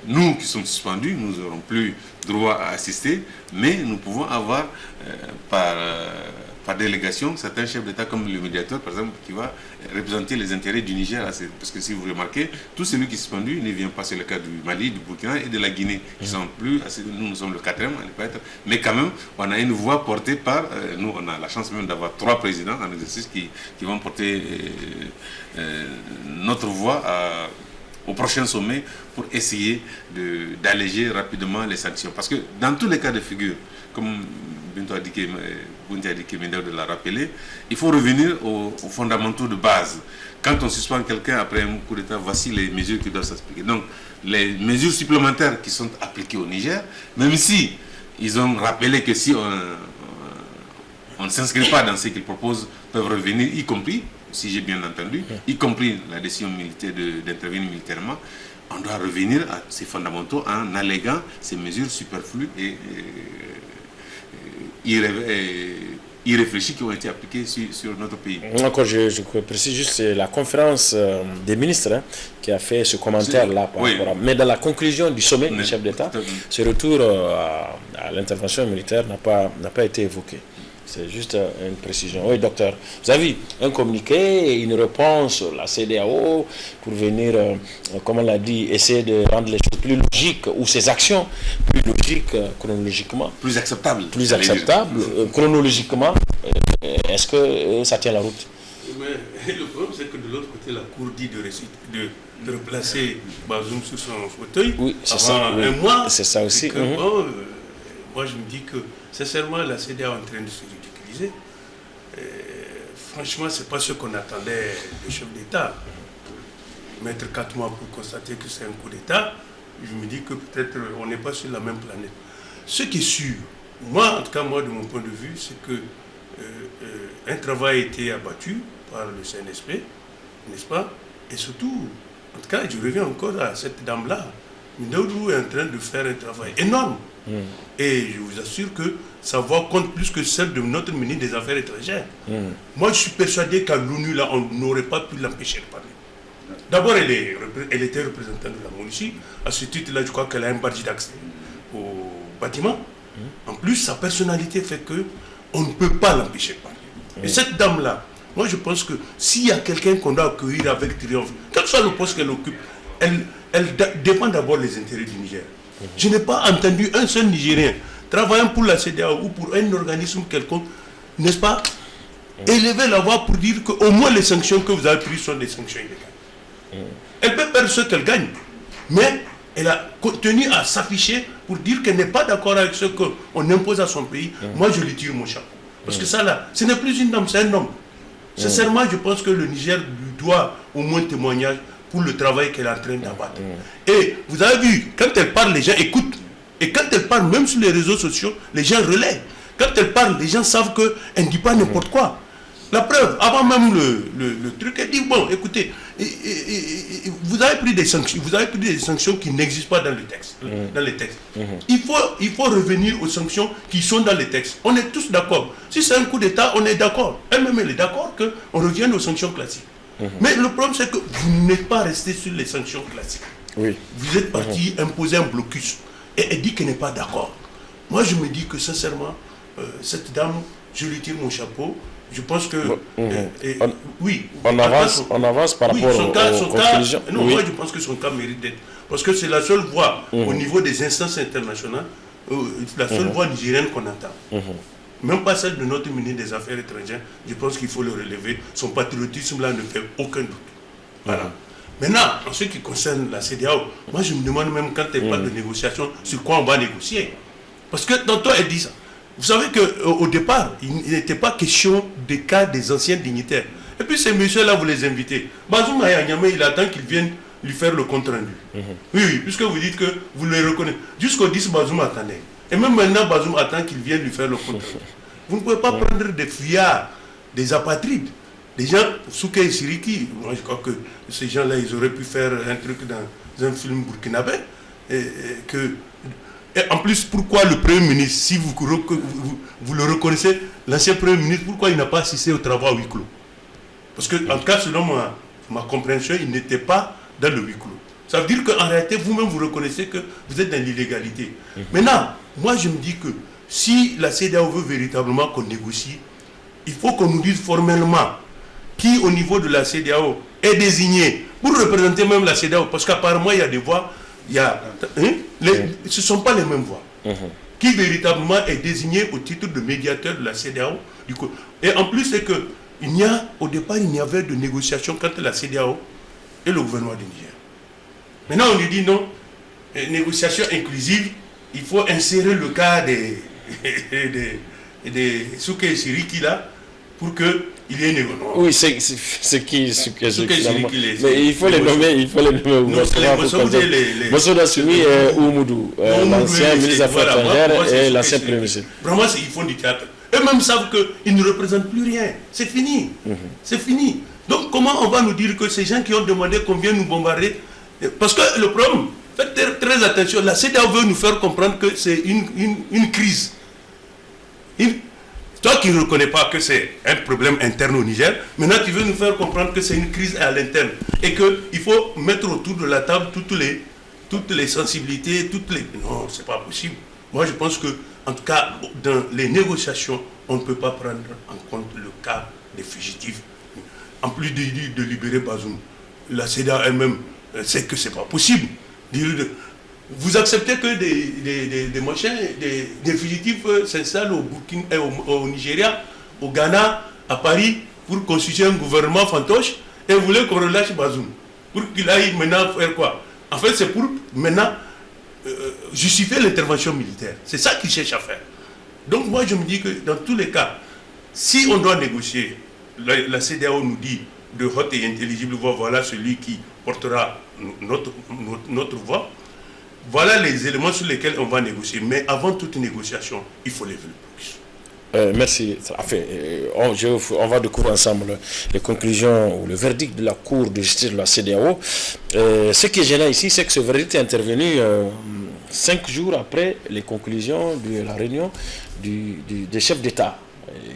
Speaker 7: nous qui sommes suspendus, nous n'aurons plus droit à assister, mais nous pouvons avoir par délégation certains chefs d'État comme le médiateur par exemple qui va représenter les intérêts du Niger, parce que si vous remarquez, tout celui qui est suspendu ne vient pas, c'est le cas du Mali, du Burkina et de la Guinée, qui sont plus, nous sommes le 4e, mais quand même on a une voix portée par, nous on a la chance même d'avoir 3 présidents en exercice qui vont porter notre voix au prochain sommet pour essayer d'alléger rapidement les sanctions. Parce que dans tous les cas de figure, comme Bintou Adike Mendao de l'a rappelé, il faut revenir aux fondamentaux de base. Quand on suspend quelqu'un après un coup d'État, voici les mesures qui doivent s'appliquer. Donc, les mesures supplémentaires qui sont appliquées au Niger, même si ils ont rappelé que si on ne s'inscrit pas dans ce qu'ils proposent, peuvent revenir, y compris, si j'ai bien entendu, y compris la décision militaire d'intervenir militairement, on doit revenir à ces fondamentaux en alléguant ces mesures superflues et irréfléchis qui ont été appliqués sur notre pays.
Speaker 1: Encore, je précise juste, c'est la conférence des ministres qui a fait ce commentaire-là. Mais dans la conclusion du sommet du chef d'État, ce retour à l'intervention militaire n'a pas été évoqué. C'est juste une précision. Oui, docteur, vous avez vu un communiqué et une réponse, la CEDEAO, pour venir, comme on l'a dit, essayer de rendre les choses plus logiques, ou ses actions plus logiques chronologiquement.
Speaker 7: Plus acceptables.
Speaker 1: Plus acceptables chronologiquement. Est-ce que ça tient la route?
Speaker 8: Mais le problème, c'est que de l'autre côté, la Cour dit de replacer Bazoum sur son fauteuil avant un mois.
Speaker 1: C'est ça aussi.
Speaker 8: Moi, je me dis que, sincèrement, la CEDEAO est en train de se ridiculiser. Franchement, ce n'est pas ce qu'on attendait du chef d'État. Mettre 4 mois pour constater que c'est un coup d'État, je me dis que peut-être on n'est pas sur la même planète. Ce qui est sûr, moi, en tout cas, moi, de mon point de vue, c'est que un travail a été abattu par le CNSP, n'est-ce pas? Et surtout, en tout cas, je reviens encore à cette dame-là. Ndaoudou est en train de faire un travail énorme. Et je vous assure que sa voix compte plus que celle de notre ministre des Affaires étrangères. Moi, je suis persuadé qu'à l'ONU, là, on n'aurait pas pu l'empêcher de parler. D'abord, elle était représentante de la MONUSCI. À ce titre-là, je crois qu'elle a un badge d'accès au bâtiment. En plus, sa personnalité fait qu'on ne peut pas l'empêcher de parler. Et cette dame-là, Moi, je pense que s'il y a quelqu'un qu'on doit accueillir avec triomphe, quel que soit le poste qu'elle occupe, elle défend d'abord les intérêts du Niger. Je n'ai pas entendu un seul Nigérien travaillant pour la CEDEAO ou pour un organisme quelconque, n'est-ce pas, élever la voix pour dire qu'au moins les sanctions que vous avez prises sont des sanctions illégales. Elle peut perdre ce qu'elle gagne, mais elle a tenu à s'afficher pour dire qu'elle n'est pas d'accord avec ce qu'on impose à son pays. Moi, je lui tire mon chapeau. Parce que ça, là, ce n'est plus une dame, c'est un homme. Sincèrement, je pense que le Niger lui doit au moins témoignage pour le travail qu'elle est en train d'abattre. Et vous avez vu, quand elle parle, les gens écoutent. Et quand elle parle, même sur les réseaux sociaux, les gens relaient. Quand elle parle, les gens savent qu'elle ne dit pas n'importe quoi. La preuve, avant même le truc, elle dit, bon, écoutez, vous avez pris des sanctions qui n'existent pas dans le texte, dans les textes. Il faut revenir aux sanctions qui sont dans les textes. On est tous d'accord. Si c'est un coup d'État, on est d'accord. Elle-même, elle est d'accord qu'on revienne aux sanctions classiques. Mais le problème, c'est que vous n'êtes pas resté sur les sanctions classiques. Vous êtes parti imposer un blocus. Et elle dit qu'elle n'est pas d'accord. Moi, je me dis que, sincèrement, cette dame, je lui tire mon chapeau. Je pense que... oui. On
Speaker 1: avance par rapport aux conclusions.
Speaker 8: Non, moi, je pense que son cas mérite d'être. Parce que c'est la seule voix au niveau des instances internationales, la seule voix nigérienne qu'on entend. Même pas celle de notre ministre des Affaires étrangères. Je pense qu'il faut le relever. Son patriotisme là ne fait aucun doute. Voilà. Maintenant, en ce qui concerne la CEDEAO, moi je me demande même quand elle parle de négociation, sur quoi on va négocier. Parce que tantôt elle dit ça. Vous savez qu'au départ, il n'était pas question des cas des anciens dignitaires. Et puis ces messieurs-là, vous les invitez. Bazoum Ayanyame, il attend qu'ils viennent lui faire le compte rendu. Oui, puisque vous dites que vous les reconnaissez. Jusqu'au 10, Bazoum attendait. Et même maintenant, Bazoum attend qu'ils viennent lui faire le compte rendu. Vous ne pouvez pas prendre des fuyards, des apatrides, des gens, Souké et Siriki. Moi, je crois que ces gens-là, ils auraient pu faire un truc dans un film burkinabé. Et en plus, pourquoi le Premier ministre, si vous le reconnaissez, l'ancien Premier ministre, pourquoi il n'a pas assisté au travail à huis clos? Parce que, en tout cas, selon ma compréhension, il n'était pas dans le huis clos. Ça veut dire qu'en réalité, vous-même, vous reconnaissez que vous êtes dans l'illégalité. Maintenant, moi, je me dis que si la CEDEAO veut véritablement qu'on négocie, il faut qu'on nous dise formellement qui, au niveau de la CEDEAO, est désigné pour représenter même la CEDEAO. Parce qu'apparemment, il y a des voix... ce ne sont pas les mêmes voix. Qui véritablement est désigné au titre de médiateur de la CEDEAO. Et en plus, c'est que au départ, il n'y avait de négociation entre la CEDEAO et le gouvernement du Niger. Maintenant, on lui dit non, négociation inclusive, il faut insérer le cas des Souké et Siriki là, pour qu'il y ait une négociation.
Speaker 1: Oui, c'est qui Souké et Siriki. Mais il faut les nommer,
Speaker 8: Non, c'est les
Speaker 1: Bossoda Soumi et Oumoudou, l'ancien ministre des Affaires étrangères et l'ancien Premier ministre.
Speaker 8: Vraiment, ils font du théâtre. Eux-mêmes savent qu'ils ne représentent plus rien. C'est fini. C'est fini. Donc, comment on va nous dire que ces gens qui ont demandé qu'on vienne nous bombarder? Parce que le problème, faites très attention, la CEDEAO veut nous faire comprendre que c'est une crise. Toi qui ne reconnais pas que c'est un problème interne au Niger, maintenant tu veux nous faire comprendre que c'est une crise à l'interne et qu'il faut mettre autour de la table toutes les sensibilités, Non, c'est pas possible. Moi je pense que, en tout cas, dans les négociations, on ne peut pas prendre en compte le cas des fugitifs. En plus de libérer Bazoum, la CEDEAO elle-même sait que c'est pas possible. Vous acceptez que des fugitifs s'installent au Burkina, au Nigeria, au Ghana, à Paris, pour constituer un gouvernement fantoche, et vous voulez qu'on relâche Bazoum, pour qu'il aille maintenant faire quoi? En fait, c'est pour maintenant justifier l'intervention militaire. C'est ça qu'ils cherchent à faire. Donc moi, je me dis que dans tous les cas, si on doit négocier, la CEDEAO nous dit de haute et intelligible voix, voilà celui qui portera notre voix. Voilà les éléments sur lesquels on va négocier. Mais avant toute négociation, il faut lever le blocus.
Speaker 1: Merci. On va découvrir ensemble les conclusions ou le verdict de la Cour de justice de la CEDEAO. Ce qui est gênant ici, c'est que ce verdict est intervenu 5 jours après les conclusions de la réunion des chefs d'État,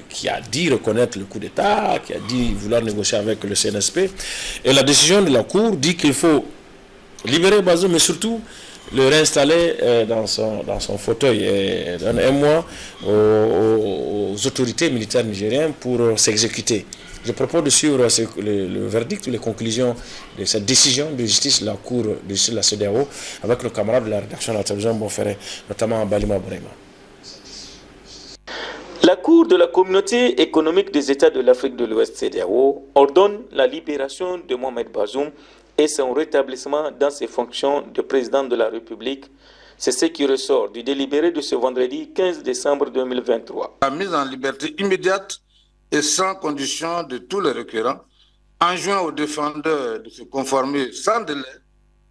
Speaker 1: qui a dit reconnaître le coup d'État, qui a dit vouloir négocier avec le CNSP. Et la décision de la Cour dit qu'il faut libérer Bazoum, mais surtout le réinstaller dans son fauteuil et donne un mois aux autorités militaires nigériennes pour s'exécuter. Je propose de suivre le verdict ou les conclusions de cette décision de justice de la Cour de justice de la CEDEAO avec nos camarades de la rédaction de la télévision Bonferré, notamment Balima Bourema.
Speaker 14: La Cour de la Communauté économique des États de l'Afrique de l'Ouest CEDEAO ordonne la libération de Mohamed Bazoum et son rétablissement dans ses fonctions de président de la République. C'est ce qui ressort du délibéré de ce vendredi 15 décembre 2023.
Speaker 15: La mise en liberté immédiate et sans condition de tous les requérants enjoint aux défendeurs de se conformer sans délai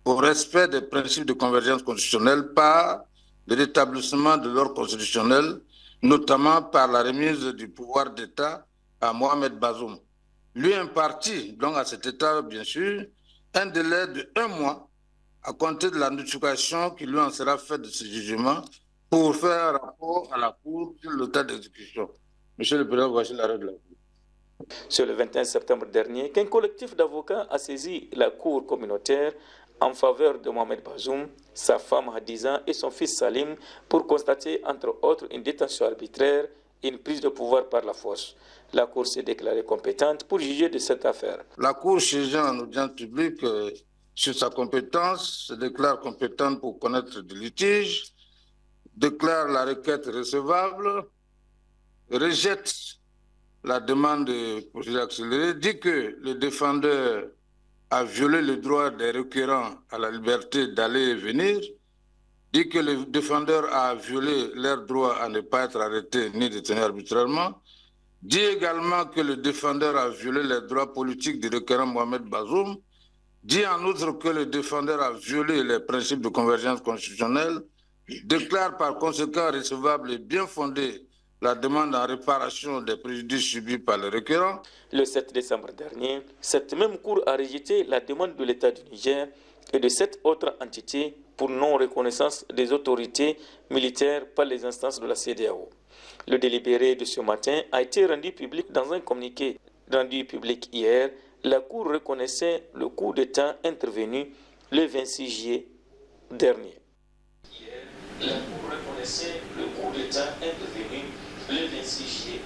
Speaker 15: au respect des principes de convergence constitutionnelle par le rétablissement de l'ordre constitutionnel, notamment par la remise du pouvoir d'État à Mohamed Bazoum. Lui impartit donc à cet État, bien sûr, un délai de 1 mois à compter de la notification qui lui en sera faite de ce jugement pour faire un rapport à la Cour sur l'état d'exécution. Monsieur le Président, voici l'arrêt de la Cour.
Speaker 14: C'est le 21 septembre dernier qu'un collectif d'avocats a saisi la Cour communautaire en faveur de Mohamed Bazoum, sa femme Hadiza et son fils Salim pour constater entre autres une détention arbitraire et une prise de pouvoir par la force. La Cour s'est déclarée compétente pour juger de cette affaire.
Speaker 15: La Cour siégeant en audience publique sur sa compétence se déclare compétente pour connaître des litiges, déclare la requête recevable, rejette la demande de procédure accélérée, dit que le défendeur a violé le droit des requérants à la liberté d'aller et venir, dit que le défendeur a violé leur droit à ne pas être arrêté ni détenu arbitrairement, dit également que le défendeur a violé les droits politiques du requérant Mohamed Bazoum, dit en outre que le défendeur a violé les principes de convergence constitutionnelle, déclare par conséquent recevable et bien fondée la demande en réparation des préjudices subis par le requérant.
Speaker 14: Le 7 décembre dernier, cette même Cour a rejeté la demande de l'État du Niger et de 7 autres entités pour non-reconnaissance des autorités militaires par les instances de la CEDEAO. Le délibéré de ce matin a été rendu public dans un communiqué rendu public hier. La Cour reconnaissait le coup d'État intervenu le 26 juillet dernier. La Cour reconnaissait le coup d'État intervenu le 26 juillet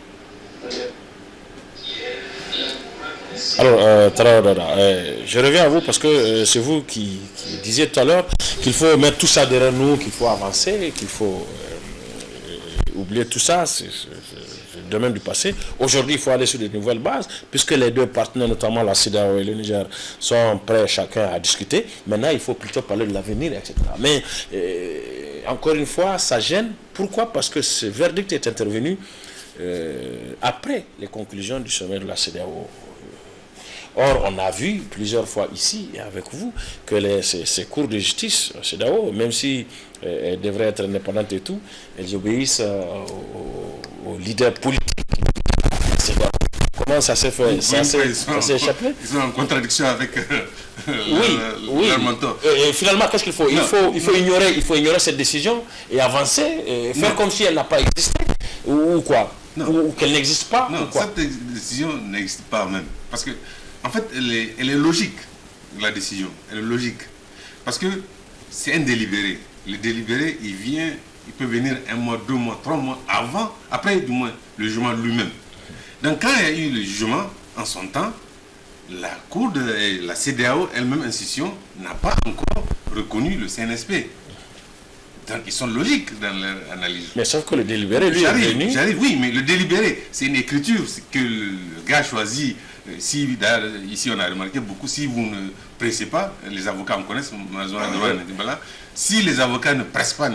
Speaker 14: dernier.
Speaker 1: Alors, je reviens à vous parce que c'est vous qui disiez tout à l'heure qu'il faut mettre tout ça derrière nous, qu'il faut avancer, qu'il faut oublier tout ça, c'est le domaine du passé. Aujourd'hui, il faut aller sur de nouvelles bases, puisque les deux partenaires, notamment la CEDEAO et le Niger, sont prêts chacun à discuter. Maintenant, il faut plutôt parler de l'avenir, etc. Mais, encore une fois, ça gêne. Pourquoi? Parce que ce verdict est intervenu après les conclusions du sommet de la CEDEAO. Or, on a vu plusieurs fois ici et avec vous que ces cours de justice, CEDEAO, même si elles devraient être indépendantes et tout, elles obéissent aux leaders politiques. Comment ça s'est fait? Ça s'est échappé?
Speaker 7: Ils sont en contradiction avec
Speaker 1: leur
Speaker 7: mentor.
Speaker 1: Et finalement, qu'est-ce qu'il faut? Il faut ignorer cette décision et avancer, et faire comme si elle n'a pas existé, ou quoi? Ou qu'elle n'existe pas?
Speaker 7: Non, cette décision n'existe pas même. Parce que en fait, elle est logique, la décision. Elle est logique. Parce que c'est un délibéré. Le délibéré, il peut venir 1 mois, 2 mois, 3 mois après du moins le jugement lui-même. Donc quand il y a eu le jugement, en son temps, la Cour de la CEDEAO, elle-même institution, n'a pas encore reconnu le CNSP. Donc ils sont logiques dans leur analyse.
Speaker 1: Mais sauf que le délibéré, lui, est venu...
Speaker 7: J'arrive, oui, mais le délibéré, c'est une écriture que le gars choisit. Si, ici on a remarqué beaucoup, si vous ne pressez pas, les avocats en connaissent, si les avocats ne pressent pas,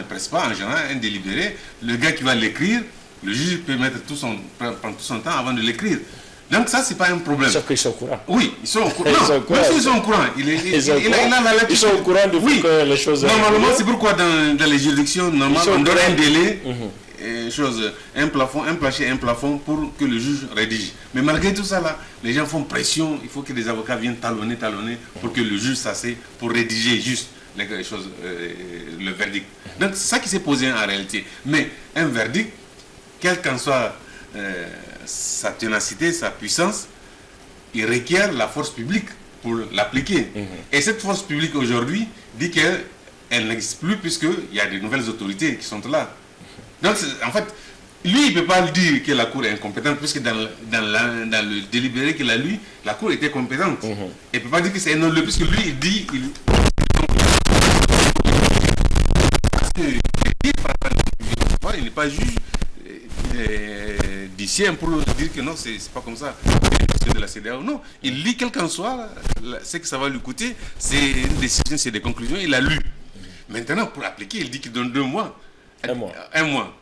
Speaker 7: en général, un délibéré, le gars qui va l'écrire, le juge peut prendre tout son temps avant de l'écrire. Donc ça, c'est pas un problème.
Speaker 1: Sauf qu'ils sont au courant.
Speaker 7: Oui, ils sont au courant. Même s'ils sont au courant, ils
Speaker 1: sont au courant de que les choses...
Speaker 7: Normalement, c'est pourquoi dans les juridictions, normalement, on donne un délai, un plafond, un plancher, un plafond pour que le juge rédige. Mais malgré tout ça, là, les gens font pression, il faut que les avocats viennent talonner pour que le juge s'assied pour rédiger juste les choses, le verdict. Donc c'est ça qui s'est posé en réalité. Mais un verdict, quelle qu'en soit sa ténacité, sa puissance, il requiert la force publique pour l'appliquer. Et cette force publique aujourd'hui dit qu'elle elle n'existe plus puisqu'il y a de nouvelles autorités qui sont là. Donc, en fait, lui, il ne peut pas dire que la Cour est incompétente, puisque dans le délibéré qu'il a lu, la Cour était compétente. Il ne peut pas dire que c'est un non-lieu, puisque lui, il dit... Il n'est pas juge d'ici pour dire que non, c'est pas comme ça. C'est de la CEDEAO. Non, il lit quel qu'en soit ce que ça va lui coûter. C'est une décision, c'est des conclusions, il a lu. Maintenant, pour appliquer, il dit qu'il donne 2 mois. Un mois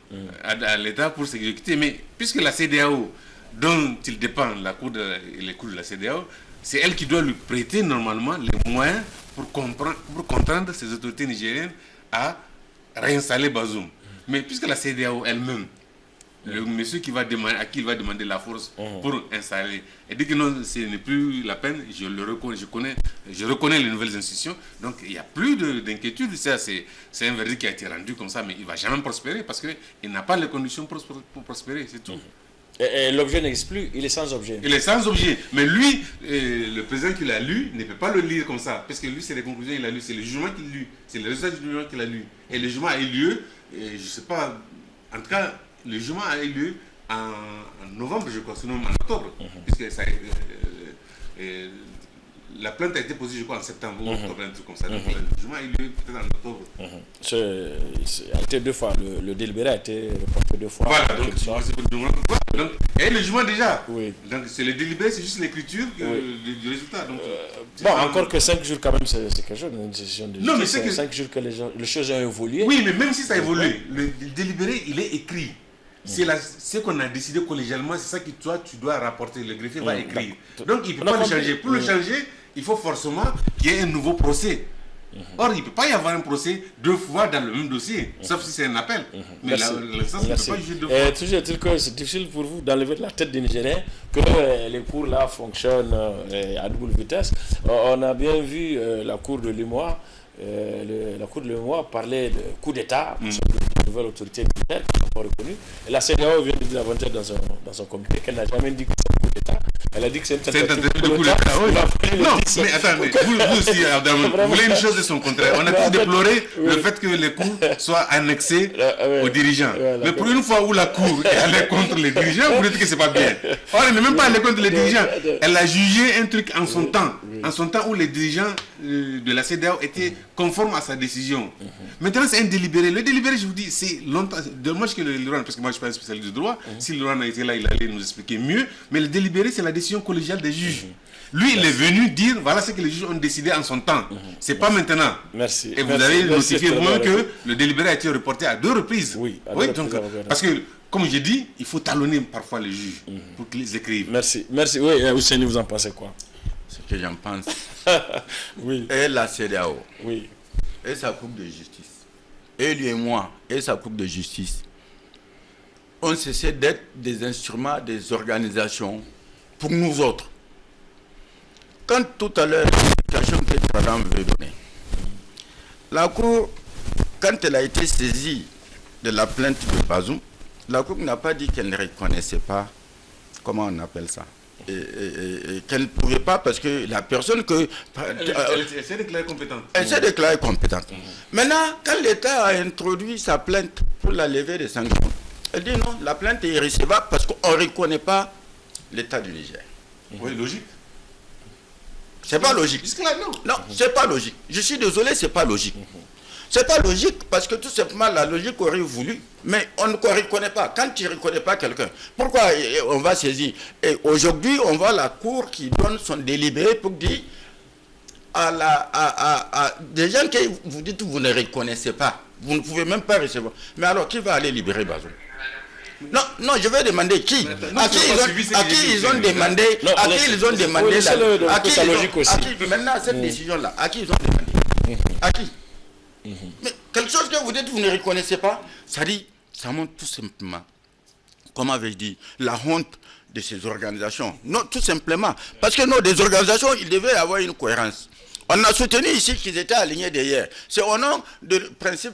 Speaker 7: à l'État pour s'exécuter. Mais puisque la CEDEAO, dont il dépend, les cours de la CEDEAO, c'est elle qui doit lui prêter normalement les moyens pour contraindre ces autorités nigériennes à réinstaller Bazoum. Mais puisque la CEDEAO elle-même, le monsieur à qui il va demander la force pour installer, et dit que non, ce n'est plus la peine, je reconnais les nouvelles institutions, donc il n'y a plus d'inquiétude. C'est un verdict qui a été rendu comme ça, mais il ne va jamais prospérer parce qu'il n'a pas les conditions pour prospérer, c'est tout.
Speaker 1: Et l'objet n'existe plus, il est sans objet.
Speaker 7: Il est sans objet, mais lui, le président qui l'a lu, ne peut pas le lire comme ça, parce que lui, c'est les conclusions qu'il a lues, c'est le jugement qu'il a lu, c'est le résultat du jugement qu'il a lu. Et le jugement a eu lieu, je ne sais pas, en tout cas, le jugement a eu lieu en novembre, je crois, sinon en octobre, puisque ça, la plainte a été posée, je crois, en septembre ou octobre, un truc comme ça. Donc, le jugement a eu lieu peut-être en octobre.
Speaker 1: Ça a été 2 fois, le délibéré a été reporté 2 fois.
Speaker 7: Voilà, donc, et le jugement déjà. Oui. Donc, c'est le délibéré, c'est juste l'écriture du résultat. Donc,
Speaker 1: bon, encore que 5 jours quand même, c'est quelque chose, une décision de justice. Non, mais c'est 5 jours que les choses ont évolué.
Speaker 7: Oui, mais même si ça a évolué, le délibéré, il est écrit. C'est ce qu'on a décidé collégialement, c'est ça que toi, tu dois rapporter. Le greffier va écrire. Donc, il ne peut pas le changer. Pour le changer, il faut forcément qu'il y ait un nouveau procès. Or, il ne peut pas y avoir un procès 2 fois dans le même dossier, sauf si c'est un appel. Mais l'instance ne peut pas juger 2 fois.
Speaker 1: Toujours est-il que c'est difficile pour vous d'enlever de la tête des Nigériens que les cours là fonctionnent à double vitesse. On a bien vu la cour de l'UMOA. La Cour de l'UMOA parlait de coup d'État, une nouvelle autorité militaire qui n'est pas reconnue. Et la CEDEAO vient de dire avant-hier dans son communiqué qu'elle n'a jamais dit que c'est un coup d'État. Elle a dit que c'est une tentative de coup d'État.
Speaker 7: Non, mais attendez, vous aussi, Adam, vous voulez une chose de son contraire. On a tous déploré le fait que les cours soient annexés aux dirigeants. Mais pour une fois où la Cour est allée contre les dirigeants, vous dites que c'est pas bien. Or, elle n'est même pas allée contre les dirigeants. Elle a jugé un truc en son temps. En son temps où les dirigeants de la CEDEAO étaient conformes à sa décision. Maintenant, c'est un délibéré. Le délibéré, je vous dis, c'est longtemps. Dommage que le Laurent, parce que moi, je ne suis pas un spécialiste de droit. Si le Laurent était là, il allait nous expliquer mieux. Mais le délibéré, c'est la décision collégiale des juges. Lui, il est venu dire, voilà ce que les juges ont décidé en son temps. C'est pas maintenant.
Speaker 1: Merci.
Speaker 7: Et vous avez notifié vous-même que le délibéré a été reporté à 2 reprises.
Speaker 1: Oui,
Speaker 7: donc, parce que, comme j'ai dit, il faut talonner parfois les juges pour qu'ils écrivent.
Speaker 1: Merci. Merci. Oui, Ousseini, vous en pensez quoi?
Speaker 2: Ce que j'en pense.
Speaker 1: Oui.
Speaker 2: Et la CEDEAO.
Speaker 1: Oui.
Speaker 2: Et sa Cour de justice. Et lui et moi, et sa Cour de justice. On cessait d'être des instruments, des organisations pour nous autres. Quand tout à l'heure, l'explication que Tradam veut donner, la Cour, quand elle a été saisie de la plainte de Bazoum, la Cour n'a pas dit qu'elle ne reconnaissait pas, comment on appelle ça, et qu'elle ne pouvait pas parce que la personne que...
Speaker 7: Elle s'est déclarée compétente.
Speaker 2: Elle s'est déclarée compétente. Maintenant, quand l'État a introduit sa plainte pour la levée des sanctions, elle dit non, la plainte est irrécevable parce qu'on ne reconnaît pas l'État du Niger.
Speaker 7: Oui, logique.
Speaker 2: C'est pas logique. Non, c'est pas logique. Je suis désolé, c'est pas logique. C'est pas logique parce que tout simplement la logique aurait voulu, mais on ne reconnaît pas. Quand tu ne reconnais pas quelqu'un, pourquoi on va saisir? Et aujourd'hui, on voit la Cour qui donne son délibéré pour dire à des gens que vous dites que vous ne reconnaissez pas, vous ne pouvez même pas recevoir. Mais alors, qui va aller libérer Bazoum? Non, je vais demander qui. À qui ils ont demandé. À qui ils ont demandé. Maintenant, cette décision-là, à qui ils ont demandé? À qui? Mais quelque chose que vous dites, vous ne reconnaissez pas, ça dit, ça montre tout simplement, comment avait-je dit, la honte de ces organisations. Non, tout simplement. Parce que des organisations, il devait y avoir une cohérence. On a soutenu ici qu'ils étaient alignés derrière. C'est au nom de principe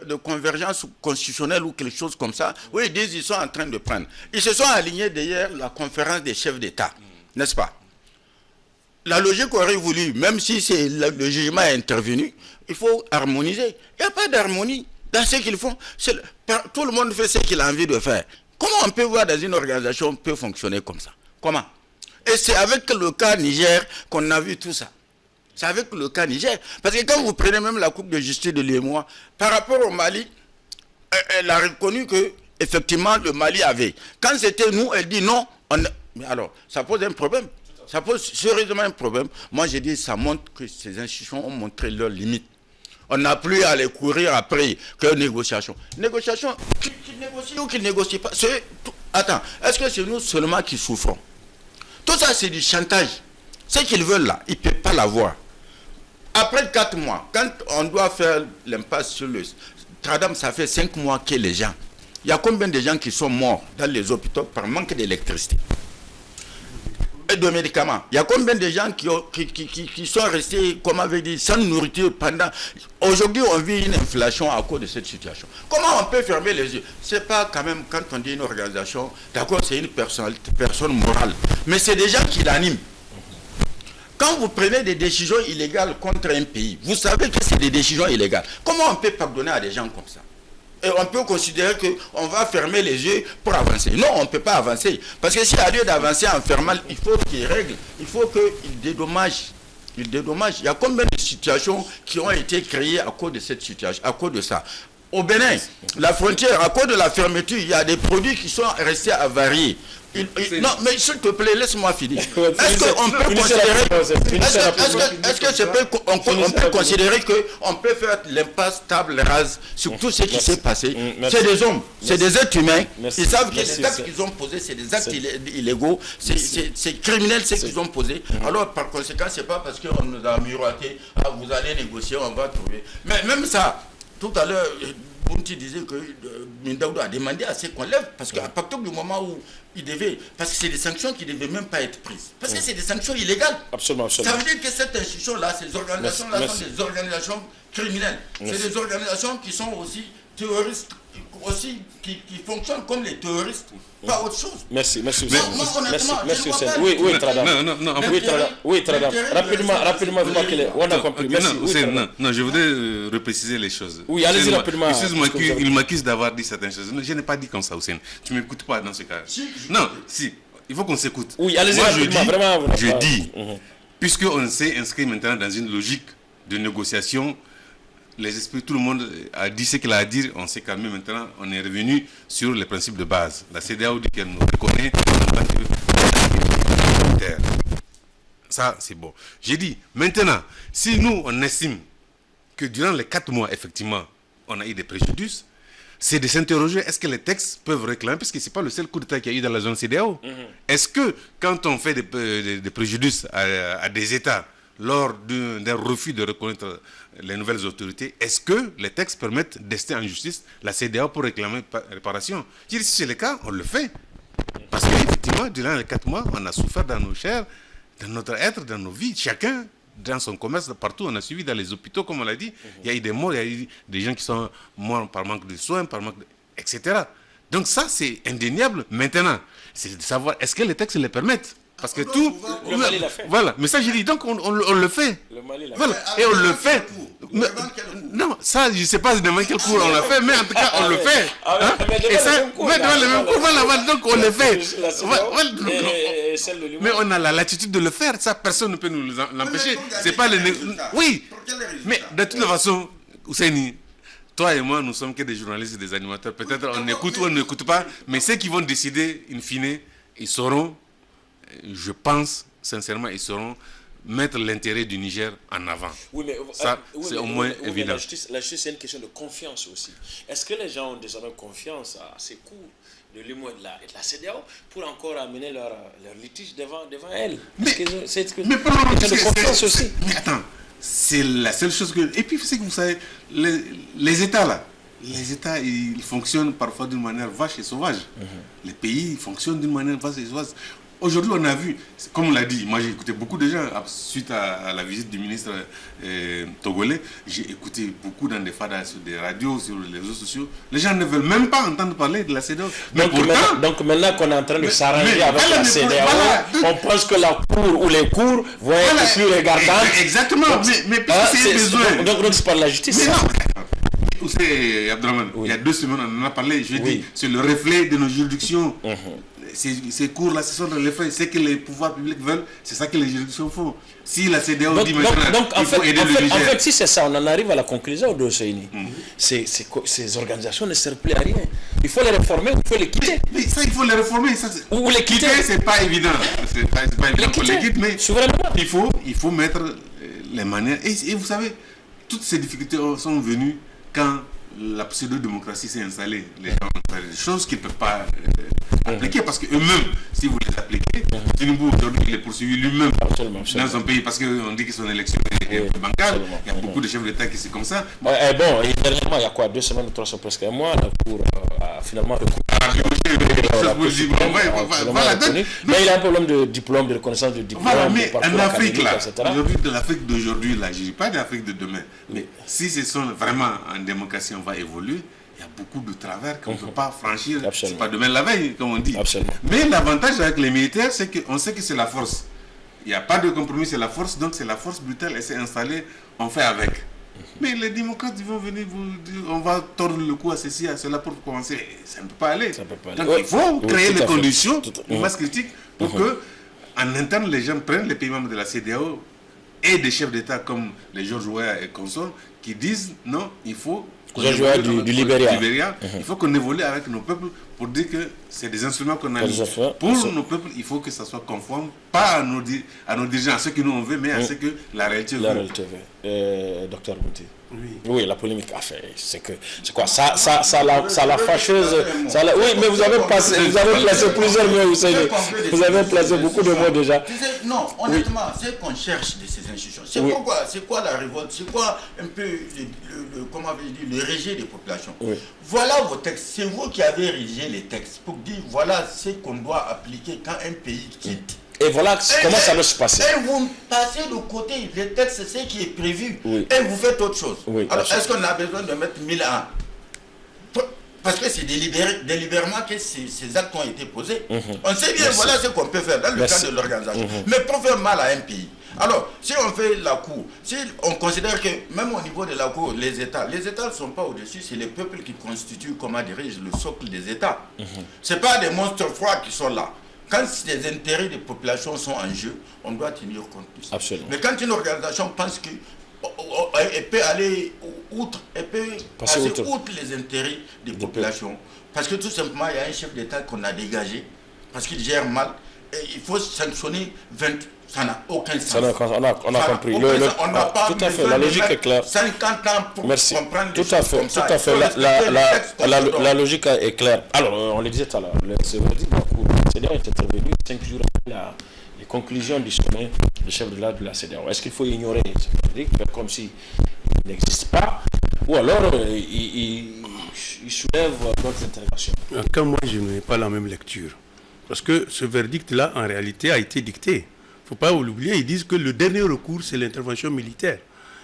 Speaker 2: de convergence constitutionnelle ou quelque chose comme ça. Oui, ils disent qu'ils sont en train de prendre. Ils se sont alignés derrière la conférence des chefs d'État, n'est-ce pas? la logique aurait voulu, même si c'est le jugement est intervenu, il faut harmoniser. Il n'y a pas d'harmonie dans ce qu'ils font. Tout le monde fait ce qu'il a envie de faire. Comment on peut voir dans une organisation peut fonctionner comme ça? Comment? Et c'est avec le cas Niger qu'on a vu tout ça. C'est avec le cas Niger. Parce que quand vous prenez même la Coupe de justice de l'UEMOA, par rapport au Mali, elle a reconnu que effectivement le Mali avait. Quand c'était nous, elle dit non. Mais alors, ça pose un problème. Ça pose sérieusement un problème. Moi, j'ai dit, ça montre que ces institutions ont montré leurs limites. On n'a plus à les courir après que négociation. Négociation, qui négocie ou qui ne négocie pas. Attends, est-ce que c'est nous seulement qui souffrons? Tout ça, c'est du chantage. Ce qu'ils veulent là, ils ne peuvent pas l'avoir. Après 4 mois, quand on doit faire l'impasse sur le Tradam, ça fait 5 mois que les gens. Il y a combien de gens qui sont morts dans les hôpitaux par manque d'électricité et de médicaments? Il y a combien de gens qui sont restés, comme on avait dit, sans nourriture pendant... Aujourd'hui, on vit une inflation à cause de cette situation. Comment on peut fermer les yeux? C'est pas quand même, quand on dit une organisation, d'accord, c'est une personne morale, mais c'est des gens qui l'animent. Quand vous prenez des décisions illégales contre un pays, vous savez que c'est des décisions illégales. Comment on peut pardonner à des gens comme ça? Et on peut considérer qu'on va fermer les yeux pour avancer. Non, on ne peut pas avancer. Parce que s'il y a lieu d'avancer en fermant, il faut qu'il règle, il faut qu'il dédommage. Il y a combien de situations qui ont été créées à cause de cette situation, à cause de ça? Au Bénin, la frontière, à cause de la fermeture, il y a des produits qui sont restés avariés. Non, mais s'il te plaît, laisse-moi finir. Est-ce qu'on peut considérer qu'on peut faire l'impasse table rase sur tout ce qui s'est passé? C'est des hommes, c'est des êtres humains. Ils savent que les actes qu'ils ont posés, c'est des actes illégaux, c'est criminel ce qu'ils ont posé. Alors, par conséquent, c'est pas parce qu'on nous a miroité, vous allez négocier, on va trouver. Mais même ça, tout à l'heure, Bounty disait que Mindaoudou a demandé à ce qu'on lève, parce qu'à partir du moment où il devait, parce que c'est des sanctions qui ne devaient même pas être prises, parce que c'est des sanctions illégales.
Speaker 1: Absolument.
Speaker 2: Ça veut dire que cette institution-là, ces organisations-là sont des organisations criminelles. C'est des organisations qui sont aussi terroristes, aussi qui fonctionnent comme les terroristes, pas autre chose.
Speaker 1: Merci.
Speaker 2: Merci.
Speaker 1: Oui, Tradam. Oui, Tradam. Rapidement, on a compris.
Speaker 7: Non, je voudrais repréciser les choses.
Speaker 1: Oui, allez-y rapidement.
Speaker 7: Excuse-moi, il m'accuse d'avoir dit certaines choses. Je n'ai pas dit comme ça, Hussein. Tu ne m'écoutes pas dans ce cas. Non, si. Il faut qu'on s'écoute.
Speaker 1: Oui, allez-y rapidement.
Speaker 7: Je dis, puisqu'on s'est inscrit maintenant dans une logique de négociation, les esprits, tout le monde a dit ce qu'il a à dire, on s'est calmé maintenant, on est revenu sur les principes de base. La CEDEAO dit qu'elle nous reconnaît en tant que militaire. Ça, c'est bon. J'ai dit, maintenant, si nous, on estime que durant les 4 mois, effectivement, on a eu des préjudices, c'est de s'interroger, est-ce que les textes peuvent réclamer, parce que ce n'est pas le seul coup d'État qu'il y a eu dans la zone CEDEAO. Est-ce que, quand on fait des préjudices à des États, lors d'un refus de reconnaître les nouvelles autorités, est-ce que les textes permettent d'ester en justice la CEDEAO pour réclamer réparation? Si c'est le cas, on le fait. Parce qu'effectivement, durant les 4 mois, on a souffert dans nos chairs, dans notre être, dans nos vies. Chacun, dans son commerce, partout, on a suivi dans les hôpitaux, comme on l'a dit. Il y a eu des morts, il y a eu des gens qui sont morts par manque de soins, etc. Donc ça, c'est indéniable. Maintenant, c'est de savoir, est-ce que les textes les permettent? Parce que tout...
Speaker 1: Le Mali l'a fait.
Speaker 7: Voilà, mais ça j'ai dit, donc on le fait.
Speaker 1: Le Mali l'a
Speaker 7: voilà. Et on le fait. Mais, non, ça je ne sais pas devant quel cours on l'a fait, mais en tout cas on le fait. Et ça, devant le même cours, voilà, donc on le fait. Mais on a la latitude de le faire, ça personne ne peut nous l'empêcher. C'est pas les... Oui, mais de toute façon, Ousseini, toi et moi, nous sommes que des journalistes et des animateurs. Peut-être on écoute ou on n'écoute pas, mais ceux qui vont décider, in fine, ils sauront... Je pense, sincèrement, ils sauront mettre l'intérêt du Niger en avant.
Speaker 1: Oui, mais,
Speaker 7: ça, c'est au moins évident.
Speaker 1: La justice, c'est une question de confiance aussi. Est-ce que les gens ont désormais confiance à ces cours de l'UMO et de la CEDEAO pour encore amener leur litige devant elle? C'est une question de confiance aussi.
Speaker 7: Mais attends, c'est la seule chose que... Et puis, c'est que vous savez, les États là, ils fonctionnent parfois d'une manière vache et sauvage. Les pays fonctionnent d'une manière vache et sauvage. Aujourd'hui, on a vu, comme on l'a dit, moi j'ai écouté beaucoup de gens suite à la visite du ministre togolais. J'ai écouté beaucoup dans des fadas, sur des radios, sur les réseaux sociaux. Les gens ne veulent même pas entendre parler de la CEDEAO.
Speaker 1: Donc maintenant qu'on est en train de s'arranger avec la CEDEAO, on pense que la cour ou les cours vont être plus regardantes.
Speaker 7: Exactement, mais c'est besoin.
Speaker 1: Donc c'est pas la justice.
Speaker 7: C'est Abdraman, il y a 2 semaines on en a parlé, je dis, c'est le reflet de nos juridictions. Ces cours-là, ce sont les faits, c'est que les pouvoirs publics veulent, c'est ça que les juridictions font. Si la CEDEAO dit maintenant il faut aider le Niger.
Speaker 1: En fait, si c'est ça, on en arrive à la conclusion de Ousseini. Ces organisations ne servent plus à rien. Il faut les réformer ou il faut les quitter.
Speaker 7: Mais ça, il faut les réformer. Ça,
Speaker 1: ou les quitter.
Speaker 7: C'est pas évident. C'est pas évident pour les quitter, mais il faut mettre les manières. Et vous savez, toutes ces difficultés sont venues quand la pseudo-démocratie s'est installée. Les gens ont installé des choses qu'ils ne peuvent pas appliquer parce qu'eux-mêmes, si vous les appliquez, Tinubu aujourd'hui il est poursuivi lui-même dans son pays parce qu'on dit que son élection est bancale. Il y a beaucoup de chefs d'État qui sont comme ça.
Speaker 1: Bon, et dernièrement, il y a quoi, 2 semaines ou 3 semaines, presque un mois, la Cour a finalement mais il a un problème de diplôme, de reconnaissance de diplôme.
Speaker 7: Voilà, mais en Afrique, là, aujourd'hui, de l'Afrique d'aujourd'hui, là, je ne dis pas de l'Afrique de demain, mais si ce sont vraiment en démocratie, on va évoluer. Il y a beaucoup de travers qu'on ne peut pas franchir. C'est pas demain la veille, comme on dit. Mais l'avantage avec les militaires, c'est qu'on sait que c'est la force. Il n'y a pas de compromis, c'est la force. Donc c'est la force brutale, elle s'est installée, on fait avec. Mais les démocrates vont venir vous dire, on va tordre le cou à ceci, à cela pour commencer. Ça ne peut pas aller. Donc il faut créer les conditions, une masse critique, pour que, en interne, les gens prennent les pays membres de la CEDEAO et des chefs d'État comme les George Weah et consorts qui disent non, il faut
Speaker 1: du Libéria.
Speaker 7: Il faut qu'on évolue avec nos peuples pour dire que c'est des instruments qu'on a mis. Pour nos peuples, il faut que ça soit conforme, pas à nos dirigeants, à ce que nous on veut, mais à ce que la réalité veut.
Speaker 1: Docteur Mouti. Oui, la polémique a fait. C'est quoi ça la fâcheuse. Oui, mais vous avez placé plusieurs mots, vous avez placé beaucoup de mots déjà.
Speaker 2: Non, honnêtement, c'est qu'on cherche de ces institutions. C'est quoi la révolte? C'est quoi un peu le rejet des populations? Voilà vos textes. C'est vous qui avez rédigé les textes pour dire voilà ce qu'on doit appliquer quand un pays quitte.
Speaker 1: Et voilà comment ça doit se passer.
Speaker 2: Et vous passez de côté, les textes, c'est ce qui est prévu. Et vous faites autre chose. Alors, est-ce qu'on a besoin de mettre 1000 ans? Parce que c'est délibérément que ces actes ont été posés. On sait bien, voilà ce qu'on peut faire dans le cadre de l'organisation. Mais pour faire mal à un pays. Alors, si on fait la Cour, si on considère que même au niveau de la Cour, les États ne sont pas au-dessus, c'est les peuples qui constituent, comment dirais-je, le socle des États. Ce n'est pas des monstres froids qui sont là. Quand les intérêts des populations sont en jeu, on doit tenir compte de ça.
Speaker 1: Absolument.
Speaker 2: Mais quand une organisation pense qu'elle peut aller outre, elle peut passer outre les intérêts des populations, parce que tout simplement, il y a un chef d'État qu'on a dégagé, parce qu'il gère mal, et il faut sanctionner 20. Ça n'a aucun sens.
Speaker 1: On a compris. Tout à fait, la logique est claire.
Speaker 2: 50 ans pour comprendre
Speaker 1: tout à fait, comme ça. Tout à fait, la logique est claire. Alors, on le disait tout à l'heure, ce verdict de la Cour CEDEAO est intervenu 5 jours après les conclusions du sommet du chef de la CEDEAO. Est-ce qu'il faut ignorer ce verdict, faire comme s'il n'existe pas, ou alors il soulève d'autres interventions?
Speaker 8: Quand moi, je n'ai pas la même lecture. Parce que ce verdict-là, en réalité, a été dicté. Il ne faut pas l'oublier, ils disent que le dernier recours, c'est l'intervention militaire.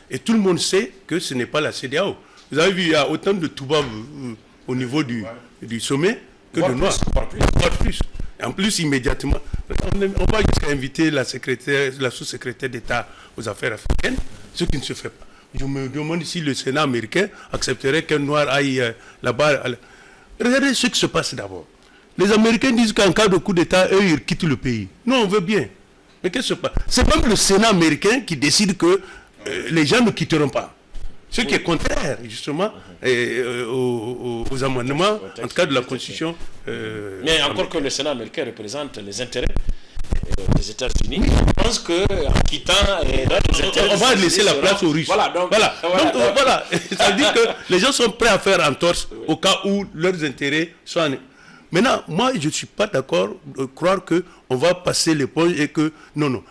Speaker 8: Et tout le monde sait que ce n'est pas la CEDEAO. Vous avez vu, il y a autant de Toubab au niveau du sommet que de Noirs. Voire plus. Et en plus, immédiatement, on va jusqu'à inviter la sous-secrétaire d'État aux affaires africaines, ce qui ne se fait pas. Je me demande si le Sénat américain accepterait qu'un Noir aille là-bas. Regardez ce qui se passe d'abord. Les Américains disent qu'en cas de coup d'État, eux, ils quittent le pays. Nous, on veut bien. Mais qu'est-ce qui se passe? C'est même le Sénat américain qui décide que les gens ne quitteront pas. Ce qui est contraire, justement, aux amendements, en tout cas de la Constitution.
Speaker 1: Mais encore que le Sénat américain représente les intérêts des États-Unis, je pense qu'en quittant les intérêts...
Speaker 8: On va laisser la place aux Russes. Voilà. Donc, ça veut dire que les gens sont prêts à faire entorse au cas où leurs intérêts sont... Maintenant, moi, je ne suis pas d'accord de croire qu'on va passer l'éponge et que... Non.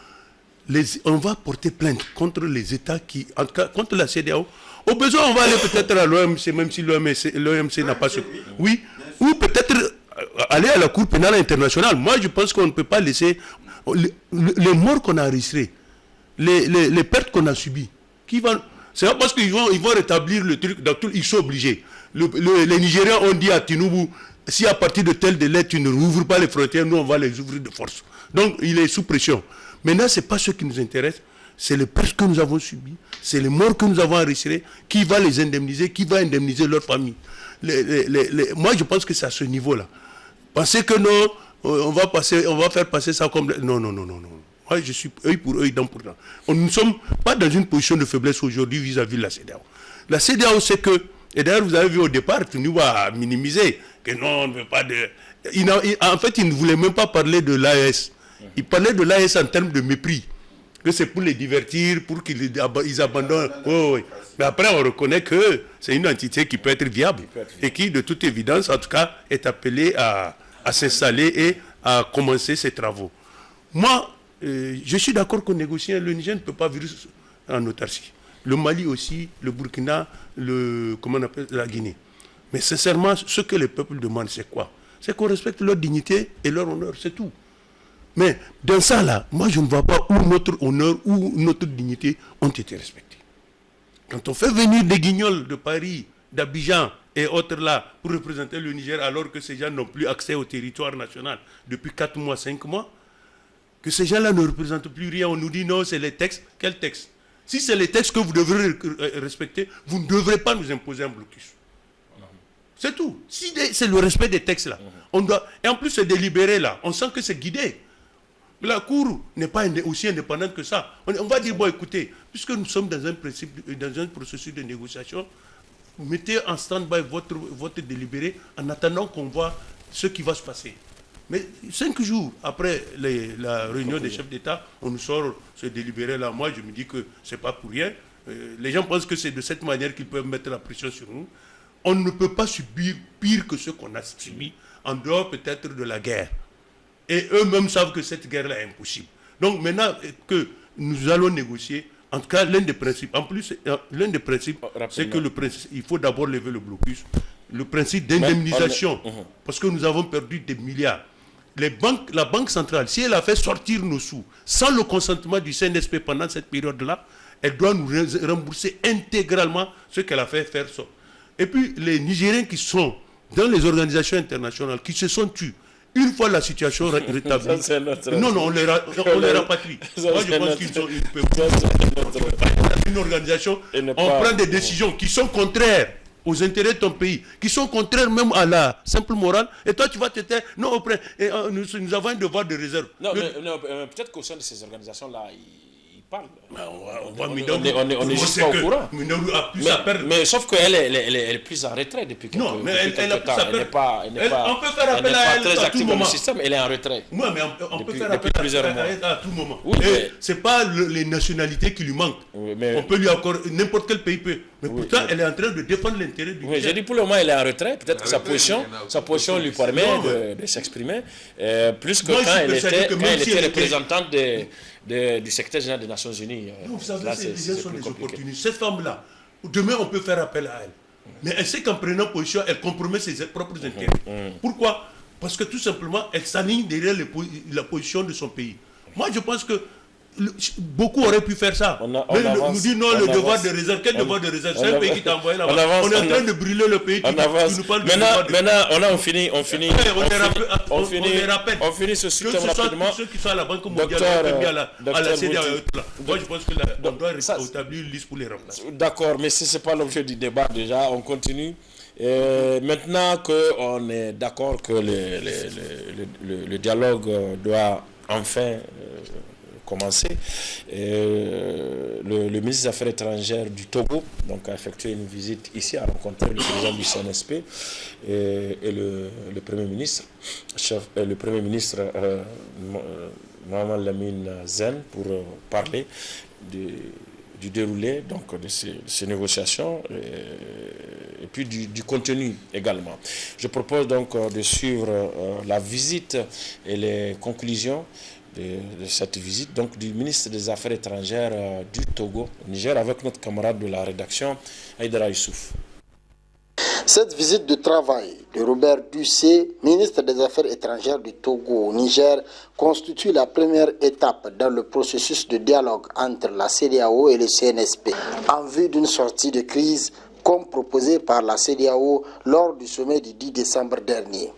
Speaker 8: On va porter plainte contre les États qui... En tout cas, contre la CEDEAO. Au besoin, on va aller peut-être à l'OMC, même si l'OMC n'a pas ce... Oui, ou peut-être aller à la Cour pénale internationale. Moi, je pense qu'on ne peut pas laisser les morts qu'on a enregistrés, les pertes qu'on a subies. C'est pas parce qu'ils vont rétablir le truc, ils sont obligés. Les Nigériens ont dit à Tinubu, si à partir de tel délai, tu ne rouvres pas les frontières, nous, on va les ouvrir de force. Donc, il est sous pression. Maintenant, ce n'est pas ce qui nous intéresse. C'est les pertes que nous avons subies, c'est les morts que nous avons enregistrés, qui va les indemniser, qui va indemniser leur famille. Moi, je pense que c'est à ce niveau-là. Pensez que non, on va faire passer ça comme... Non. Moi, je suis œil pour œil, dent pour dent. Nous ne sommes pas dans une position de faiblesse aujourd'hui vis-à-vis de la CEDEAO. La CEDEAO, c'est que... Et d'ailleurs, vous avez vu au départ, Tinubu a minimisé, que non, on ne veut pas de... En fait, il ne voulait même pas parler de l'AES. Il parlait de l'AES en termes de mépris. Que c'est pour les divertir, pour qu'ils abandonnent. Oui. Mais après, on reconnaît que c'est une entité qui peut être viable et qui, de toute évidence, en tout cas, est appelée à s'installer et à commencer ses travaux. Moi, je suis d'accord qu'on négocie. Le Niger ne peut pas vivre en autarcie. Le Mali aussi, le Burkina, la Guinée. Mais sincèrement, ce que les peuples demandent, c'est quoi? C'est qu'on respecte leur dignité et leur honneur, c'est tout. Mais dans ça, là, moi, je ne vois pas où notre honneur, où notre dignité ont été respectées. Quand on fait venir des guignols de Paris, d'Abidjan et autres là, pour représenter le Niger, alors que ces gens n'ont plus accès au territoire national depuis 4 mois, 5 mois, que ces gens-là ne représentent plus rien, on nous dit non, c'est les textes. Quels textes? Si c'est les textes que vous devrez respecter, vous ne devrez pas nous imposer un blocus. C'est tout. Si c'est le respect des textes là, on doit... Et en plus, c'est délibéré là, on sent que c'est guidé. La Cour n'est pas aussi indépendante que ça. On va dire, bon, écoutez, puisque nous sommes dans un processus de négociation, mettez en stand-by votre délibéré en attendant qu'on voit ce qui va se passer. Mais 5 jours après la réunion des chefs d'État, on nous sort ce délibéré-là. Moi, je me dis que ce n'est pas pour rien. Les gens pensent que c'est de cette manière qu'ils peuvent mettre la pression sur nous. On ne peut pas subir pire que ce qu'on a subi, en dehors peut-être de la guerre. Et eux-mêmes savent que cette guerre-là est impossible. Donc maintenant que nous allons négocier, en tout cas l'un des principes, c'est que il faut d'abord lever le blocus. Le principe d'indemnisation, parce que nous avons perdu des milliards. La Banque centrale, si elle a fait sortir nos sous sans le consentement du CNSP pendant cette période-là, elle doit nous rembourser intégralement ce qu'elle a fait faire sortir. Et puis les Nigériens qui sont dans les organisations internationales, qui se sont tués, une fois la situation rétablie, on les rapatrie. Moi, je pense qu'ils sont une organisation, on prend des décisions qui sont contraires aux intérêts de ton pays, qui sont contraires même à la simple morale, et toi tu vas te taire. Non, nous avons un devoir de réserve.
Speaker 1: Non, peut-être qu'au sein de ces organisations-là, ils parlent.
Speaker 8: On
Speaker 1: n'est juste pas au courant. Mais sauf qu'elle est plus en retrait depuis quelques temps.
Speaker 8: Non, mais elle a plus à perdre.
Speaker 1: Elle n'est pas très active dans le système, elle est en retrait.
Speaker 8: Oui, mais on peut faire appel à elle à tout moment. Ce n'est pas les nationalités qui lui manquent. On peut lui accorder, n'importe quel pays peut. Mais pourtant, elle est en train de défendre l'intérêt du pays.
Speaker 1: J'ai dit pour le moment, elle est en retrait. Peut-être que sa position lui permet de s'exprimer. Plus que quand elle était représentante du secrétaire général des Nations Unies.
Speaker 8: Vous savez, ces gens sont des opportunistes. Cette femme-là, demain, on peut faire appel à elle. Mais elle sait qu'en prenant position, elle compromet ses propres intérêts. Pourquoi? Parce que tout simplement, elle s'aligne derrière la position de son pays. Moi, je pense que beaucoup auraient pu faire ça. Nous dit non, le devoir de réserve. Quel devoir de réserve? C'est un pays qui t'a envoyé là-bas. On est en train de brûler le pays.
Speaker 1: Maintenant, on finit. On finit ce système rapidement.
Speaker 8: Ceux qui sont à la Banque mondiale, à la CEDEAO. Moi, je pense qu'on doit établir une liste pour les remplacer.
Speaker 1: D'accord, mais ce n'est pas l'objet du débat déjà. On continue. Maintenant qu'on est d'accord que le dialogue doit enfin commencer, le ministre des Affaires étrangères du Togo a effectué une visite ici, a rencontré le président du CNSP et le Premier ministre, Mohamed Lamine Zen, pour parler du déroulé de ces négociations et puis du contenu également. Je propose donc de suivre la visite et les conclusions de cette visite du ministre des Affaires étrangères du Togo au Niger avec notre camarade de la rédaction, Aïdara Youssouf.
Speaker 13: Cette visite de travail de Robert Dussé, ministre des Affaires étrangères du Togo au Niger, constitue la première étape dans le processus de dialogue entre la CEDEAO et le CNSP en vue d'une sortie de crise comme proposé par la CEDEAO lors du sommet du 10 décembre dernier.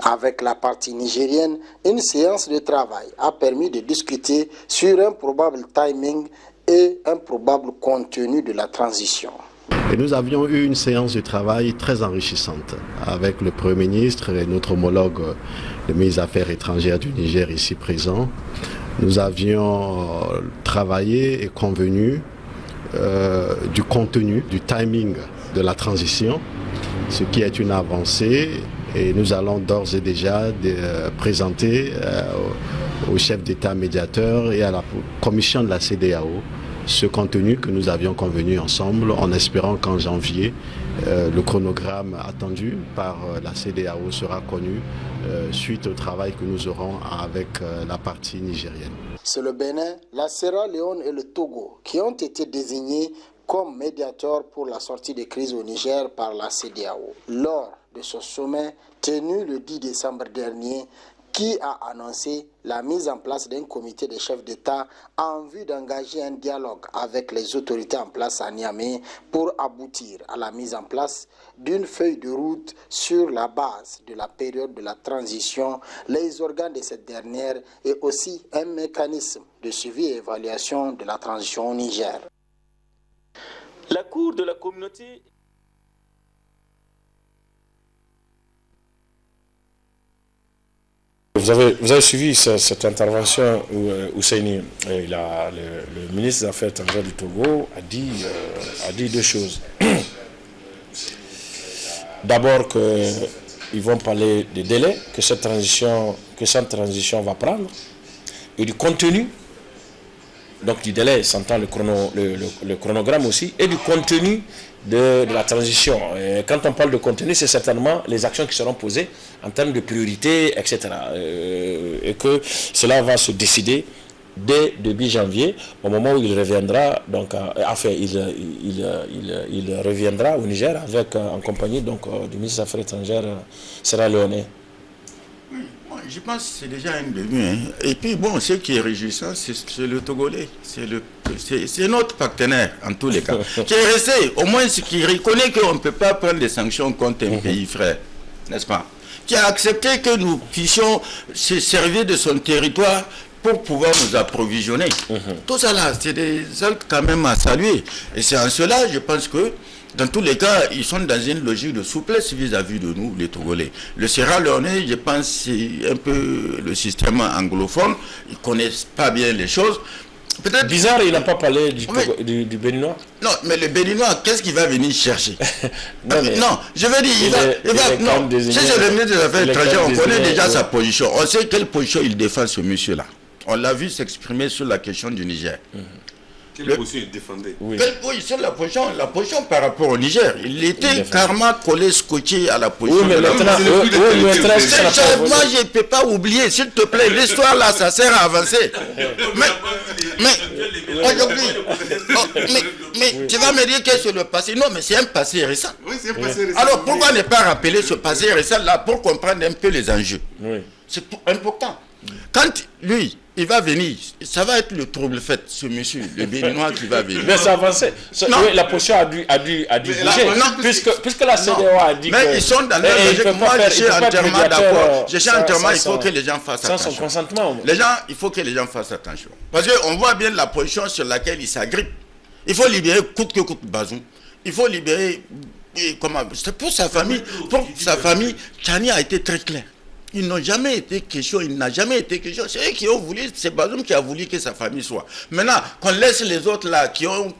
Speaker 13: Avec la partie nigérienne, une séance de travail a permis de discuter sur un probable timing et un probable contenu de la transition.
Speaker 16: Et nous avions eu une séance de travail très enrichissante avec le Premier ministre et notre homologue, le ministre des Affaires étrangères du Niger ici présent. Nous avions travaillé et convenu du contenu, du timing de la transition, ce qui est une avancée. Et nous allons d'ores et déjà présenter au chef d'État médiateur et à la commission de la CEDEAO ce contenu que nous avions convenu ensemble, en espérant qu'en janvier, le chronogramme attendu par la CEDEAO sera connu suite au travail que nous aurons avec la partie nigérienne.
Speaker 13: C'est le Bénin, la Sierra Leone et le Togo qui ont été désignés comme médiateurs pour la sortie de crise au Niger par la CEDEAO. Lors de ce sommet tenu le 10 décembre dernier, qui a annoncé la mise en place d'un comité de chefs d'État en vue d'engager un dialogue avec les autorités en place à Niamey pour aboutir à la mise en place d'une feuille de route sur la base de la période de la transition, les organes de cette dernière et aussi un mécanisme de suivi et évaluation de la transition au Niger.
Speaker 14: La Cour de la communauté
Speaker 1: Vous avez suivi cette intervention où Ousseini, le ministre des Affaires étrangères du Togo, a dit deux choses. D'abord qu'ils vont parler des délais que cette transition va prendre et du contenu, donc du délai, s'entend le chronogramme aussi, et du contenu de la transition. Et quand on parle de contenu, c'est certainement les actions qui seront posées en termes de priorité, etc. Et que cela va se décider dès début janvier, au moment où il reviendra, donc, il reviendra au Niger en compagnie donc, du ministre des Affaires étrangères sierra-léonais.
Speaker 2: Je pense que c'est déjà un début. Hein. Et puis, bon, ce qui est réjouissant, c'est le Togolais. C'est notre partenaire, en tous les cas, qui est resté, au moins, qui reconnaît qu'on ne peut pas prendre des sanctions contre un pays frère, n'est-ce pas? Qui a accepté que nous puissions se servir de son territoire pour pouvoir nous approvisionner. Tout ça là, c'est des actes quand même à saluer. Et c'est en cela, je pense que, dans tous les cas, ils sont dans une logique de souplesse vis-à-vis de nous, les Togolais. Le Sierra Leone, je pense, c'est un peu le système anglophone. Ils ne connaissent pas bien les choses.
Speaker 1: Bizarre, il n'a pas parlé du Béninois.
Speaker 2: Non, mais le Béninois, qu'est-ce qu'il va venir chercher? non, je veux dire, si c'est le ministre des Affaires étrangères, on connaît déjà sa position. On sait quelle position il défend, ce monsieur-là. On l'a vu s'exprimer sur la question du Niger.
Speaker 7: Quelle position il défendait?
Speaker 2: Oui, c'est la position par rapport au Niger. Il était carrément collé, scotché à la position.
Speaker 1: Oui, mais
Speaker 2: moi, je ne peux pas oublier, s'il te plaît, l'histoire là, ça sert à avancer. Mais aujourd'hui, mais tu vas me dire que c'est le passé. Non, mais c'est un passé récent.
Speaker 7: Oui, c'est un passé récent.
Speaker 2: Alors pourquoi ne pas rappeler ce passé récent là pour comprendre un peu les enjeux? C'est important. Quand lui, il va venir, ça va être le trouble fait, ce monsieur, le Béninois qui va venir.
Speaker 1: Mais ça avancé. Oui, la position a dû bouger. Puisque la CEDEAO a dit
Speaker 2: mais ils sont dans leur logique. Moi, je suis entièrement d'accord. Je suis entièrement, il faut que les gens fassent attention.
Speaker 1: Sans son consentement.
Speaker 2: Les gens, il faut que les gens fassent attention. Parce qu'on voit bien la position sur laquelle ils s'agrippent. Il faut libérer coûte que coûte Bazoum. Il faut libérer, pour sa famille, Tchani a été très clair. Ils n'ont jamais été question, il n'a jamais été question. C'est eux qui ont voulu, c'est Bazoum qui a voulu que sa famille soit. Maintenant, qu'on laisse les autres là, qui ont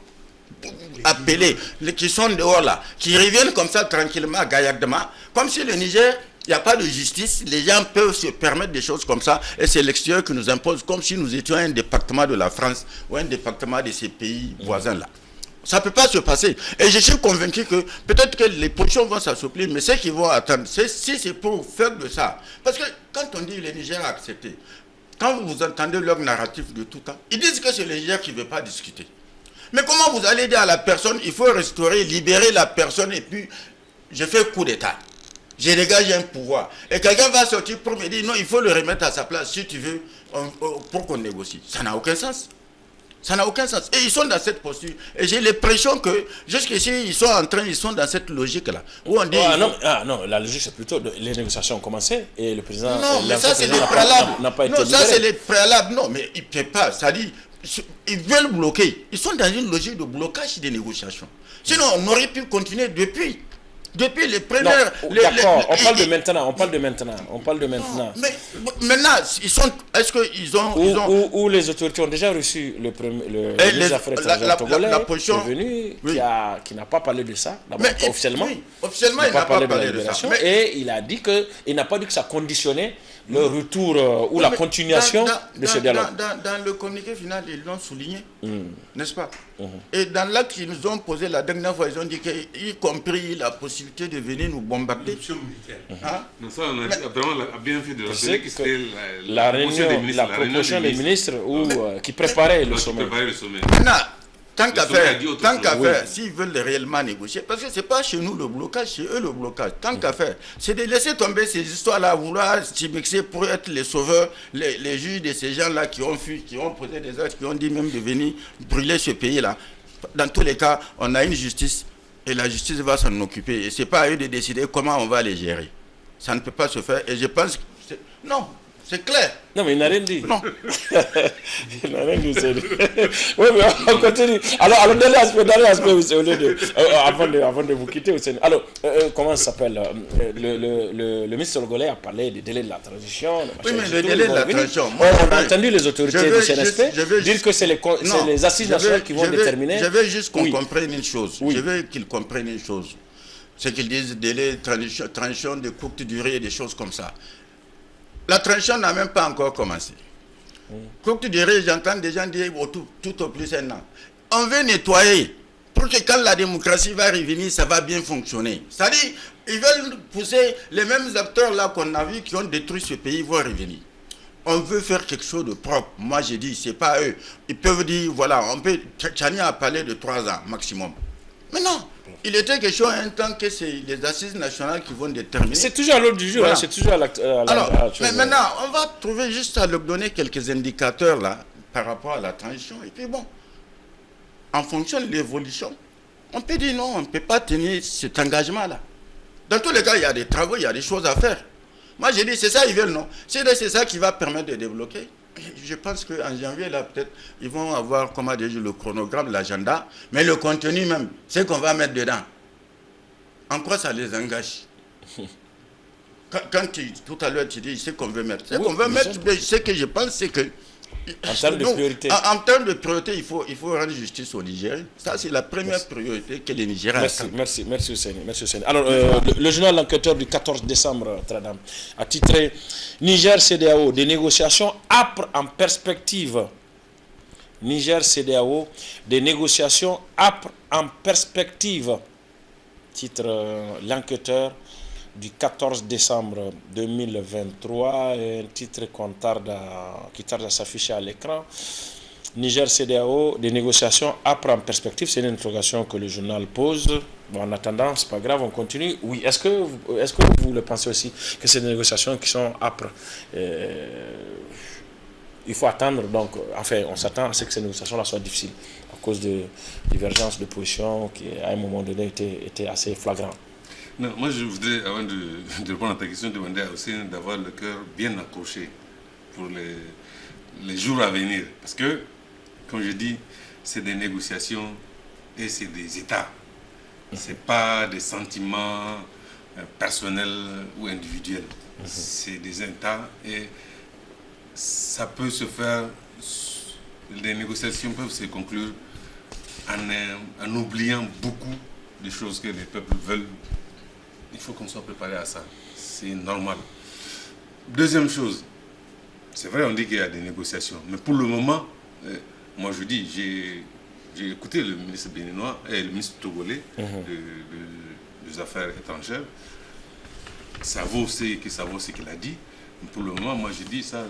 Speaker 2: appelé, qui sont dehors là, qui reviennent comme ça tranquillement, gaillardement, comme si le Niger, il n'y a pas de justice, les gens peuvent se permettre des choses comme ça, et c'est l'extérieur qui nous impose, comme si nous étions un département de la France, ou un département de ces pays voisins là. Ça ne peut pas se passer. Et je suis convaincu que peut-être que les positions vont s'assouplir, mais ceux qui vont attendre, si c'est pour faire de ça. Parce que quand on dit le Niger a accepté, quand vous entendez leur narratif de tout temps, ils disent que c'est le Niger qui ne veut pas discuter. Mais comment vous allez dire à la personne, il faut restaurer, libérer la personne et puis je fais coup d'État. Je dégage un pouvoir. Et quelqu'un va sortir pour me dire, non, il faut le remettre à sa place, si tu veux, pour qu'on négocie. Ça n'a aucun sens. Ça n'a aucun sens. Et ils sont dans cette posture. Et j'ai l'impression que, jusqu'ici, ils sont dans cette logique-là. Où on dit...
Speaker 1: non, la logique, c'est plutôt... Les négociations ont commencé et le président...
Speaker 2: Non, mais ça, c'est les préalables. Non, ça, c'est les préalables. Non, mais ils ne peuvent pas. Ça dit, ils veulent bloquer. Ils sont dans une logique de blocage des négociations. Sinon, on aurait pu continuer depuis les premières...
Speaker 1: D'accord, on parle de maintenant.
Speaker 2: Mais maintenant, est-ce qu'ils ont...
Speaker 1: Où les autorités ont déjà reçu le ministre des Affaires étrangères togolais, qui est venu, qui n'a pas parlé de ça, d'abord officiellement.
Speaker 2: Oui, officiellement, il n'a pas parlé de ça.
Speaker 1: Et il a dit qu'il n'a pas dit que ça conditionnait le retour ou la continuation de ce dialogue.
Speaker 2: Dans le communiqué final, ils l'ont souligné, n'est-ce pas? Et dans l'acte qu'ils nous ont posé la dernière fois, ils ont dit qu'y compris la possibilité de venir nous bombarder.
Speaker 7: Non, ça, on a bien fait de rappeler que c'était
Speaker 1: la proposition des ministres qui préparaient le sommet.
Speaker 2: Maintenant, tant qu'à faire, s'ils veulent réellement négocier, parce que ce n'est pas chez nous le blocage, c'est eux le blocage. Tant qu'à faire, c'est de laisser tomber ces histoires-là, vouloir s'y mixer pour être les sauveurs, les juges de ces gens-là qui ont fui, qui ont posé des actes, qui ont dit même de venir brûler ce pays-là. Dans tous les cas, on a une justice et la justice va s'en occuper. Et ce n'est pas à eux de décider comment on va les gérer. Ça ne peut pas se faire. Et je pense que... Non, c'est clair.
Speaker 1: Non, mais il n'a rien dit.
Speaker 2: Non.
Speaker 1: Il n'a rien dit. Oui, mais on continue. Alors dernier aspect, avant de vous quitter. Alors, comment ça s'appelle le ministre togolais a parlé des délais de la transition.
Speaker 2: Oui, mais le délai de la transition...
Speaker 1: On a entendu les autorités du CNSP dire que c'est les assises nationales qui vont déterminer...
Speaker 2: Je veux juste qu'on comprenne une chose. Je veux qu'ils comprennent une chose. C'est qu'ils disent délai, transition de courte durée et des choses comme ça. La transition n'a même pas encore commencé. Courte durée, j'entends des gens dire tout au plus un an. On veut nettoyer pour que quand la démocratie va revenir, ça va bien fonctionner. C'est-à-dire, ils veulent pousser les mêmes acteurs là qu'on a vu qui ont détruit ce pays vont revenir. On veut faire quelque chose de propre. Moi, j'ai dit, c'est pas eux. Ils peuvent dire, voilà, Tchani a parlé de 3 ans maximum. Mais non, il était question un temps que c'est les assises nationales qui vont déterminer.
Speaker 1: C'est toujours à l'ordre du jour, voilà. C'est toujours à
Speaker 2: Alors, mais maintenant, on va trouver juste à leur donner quelques indicateurs là, par rapport à la transition. Et puis bon, en fonction de l'évolution, on peut dire non, on ne peut pas tenir cet engagement-là. Dans tous les cas, il y a des travaux, il y a des choses à faire. Moi, j'ai dit, c'est ça ils veulent, non? C'est ça qui va permettre de débloquer. Je pense qu'en janvier, là, peut-être, ils vont avoir, comment dire, le chronogramme, l'agenda, mais le contenu même, c'est qu'on va mettre dedans. En quoi ça les engage? Quand tout à l'heure, tu dis, c'est qu'on veut mettre. C'est qu'on veut mettre, ce que je pense, c'est que...
Speaker 1: En termes de priorité.
Speaker 2: En termes de priorité, il faut rendre justice aux Nigériens. Ça, c'est la première priorité que les Nigériens attendent.
Speaker 1: Merci Ousseini. Alors, le journal L'Enquêteur du 14 décembre, Tradam, a titré Niger-CEDEAO, des négociations âpres en perspective. Niger-CEDEAO, des négociations âpres en perspective. Titre L'Enquêteur du 14 décembre 2023, un titre qui tarde à s'afficher à l'écran. Niger-CEDEAO, des négociations âpres en perspective, c'est une interrogation que le journal pose. Bon, en attendant, c'est pas grave, on continue. Oui, est-ce que vous le pensez aussi, que c'est des négociations qui sont âpres? Il faut attendre, donc, enfin, on s'attend à ce que ces négociations-là soient difficiles, à cause de divergences de position qui, à un moment donné, étaient assez flagrantes.
Speaker 7: Non, moi je voudrais, avant de répondre à ta question, demander à Hussein d'avoir le cœur bien accroché pour les jours à venir. Parce que, comme je dis, c'est des négociations et c'est des États. Ce n'est pas des sentiments personnels ou individuels. C'est des États et ça peut se faire, les négociations peuvent se conclure en oubliant beaucoup de choses que les peuples veulent. Il faut qu'on soit préparé à ça. C'est normal. Deuxième chose, c'est vrai, on dit qu'il y a des négociations, mais pour le moment, moi je dis, j'ai écouté le ministre béninois et le ministre togolais des Affaires étrangères. Ça vaut ce qu'il a dit. Mais pour le moment, moi je dis, ça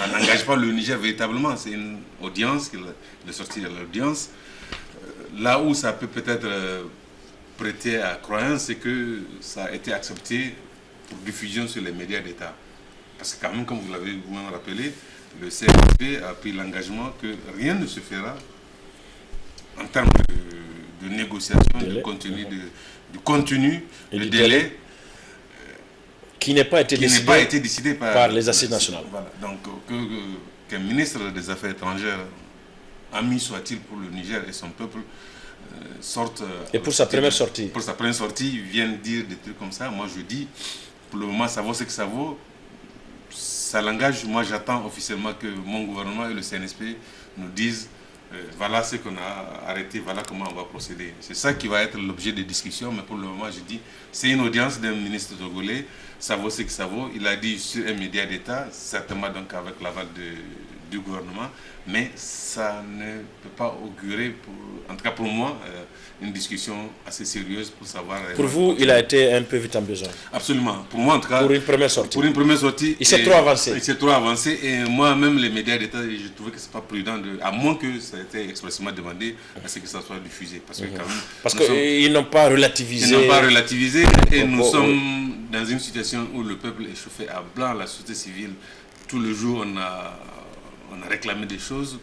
Speaker 7: n'engage pas le Niger véritablement. C'est une audience, il est sorti à l'audience. Là où ça peut peut-être prêter à croyance, c'est que ça a été accepté pour diffusion sur les médias d'État. Parce que quand même, comme vous l'avez vous-même rappelé, le CNSP a pris l'engagement que rien ne se fera en termes de négociation, de contenu, de délai,
Speaker 1: qui n'est pas été
Speaker 7: décidé
Speaker 1: par les assises nationales.
Speaker 7: Voilà. Donc, qu'un ministre des Affaires étrangères, ami soit-il pour le Niger et son peuple, sorte...
Speaker 1: Et pour sa première sortie.
Speaker 7: Pour sa première sortie, viennent dire des trucs comme ça. Moi, je dis, pour le moment, ça vaut ce que ça vaut. Ça l'engage. Moi, j'attends officiellement que mon gouvernement et le CNSP nous disent voilà ce qu'on a arrêté, voilà comment on va procéder. C'est ça qui va être l'objet des discussions, mais pour le moment, je dis, c'est une audience d'un ministre togolais, ça vaut ce que ça vaut. Il a dit sur un média d'État, certainement donc avec l'aval du gouvernement, mais ça ne peut pas augurer, en tout cas pour moi, une discussion assez sérieuse pour savoir...
Speaker 1: Pour vous, il a été un peu vite en besoin.
Speaker 7: Absolument. Pour moi, en tout cas...
Speaker 1: Pour une première sortie.
Speaker 7: Pour une première sortie.
Speaker 1: Il s'est trop avancé.
Speaker 7: Il s'est trop avancé. Et moi-même, les médias d'État, je trouvais que ce n'est pas prudent, à moins que ça ait été expressément demandé à ce que ça soit diffusé. Parce que quand même...
Speaker 1: Parce qu'ils n'ont pas relativisé.
Speaker 7: Ils n'ont pas relativisé. Et nous sommes dans une situation où le peuple est chauffé à blanc, la société civile. Tout le jour, on a réclamé des choses,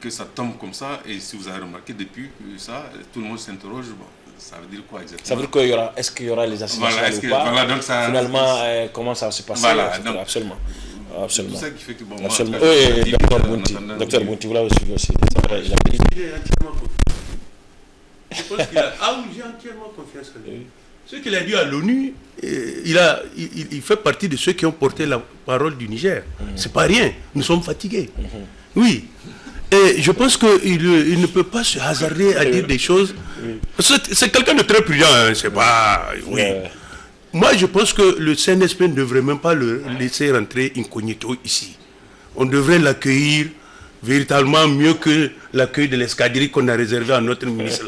Speaker 7: que ça tombe comme ça, et si vous avez remarqué depuis ça, tout le monde s'interroge, bon, ça veut dire quoi exactement?
Speaker 1: Ça veut dire qu'il y aura, est-ce qu'il y aura les assises nationales ou pas?
Speaker 7: Voilà, donc ça,
Speaker 1: finalement, comment ça va se passer?
Speaker 7: Voilà, donc,
Speaker 1: absolument. Absolument.
Speaker 7: C'est tout ça qui fait que, bon,
Speaker 1: absolument.
Speaker 7: Moi,
Speaker 1: oui, docteur Bounti, vous l'avez suivi aussi.
Speaker 8: Il est entièrement confiant. Je pense qu'il a j'ai entièrement confiance en lui. Ce qu'il a dit à l'ONU, il fait partie de ceux qui ont porté la parole du Niger. C'est pas rien. Nous sommes fatigués. Oui. Et je pense qu'il ne peut pas se hasarder à dire des choses. C'est quelqu'un de très prudent. Hein, c'est pas... Oui. Moi, je pense que le CNSP ne devrait même pas le laisser rentrer incognito ici. On devrait l'accueillir véritablement mieux que l'accueil de l'escadrille qu'on a réservé à notre ministre.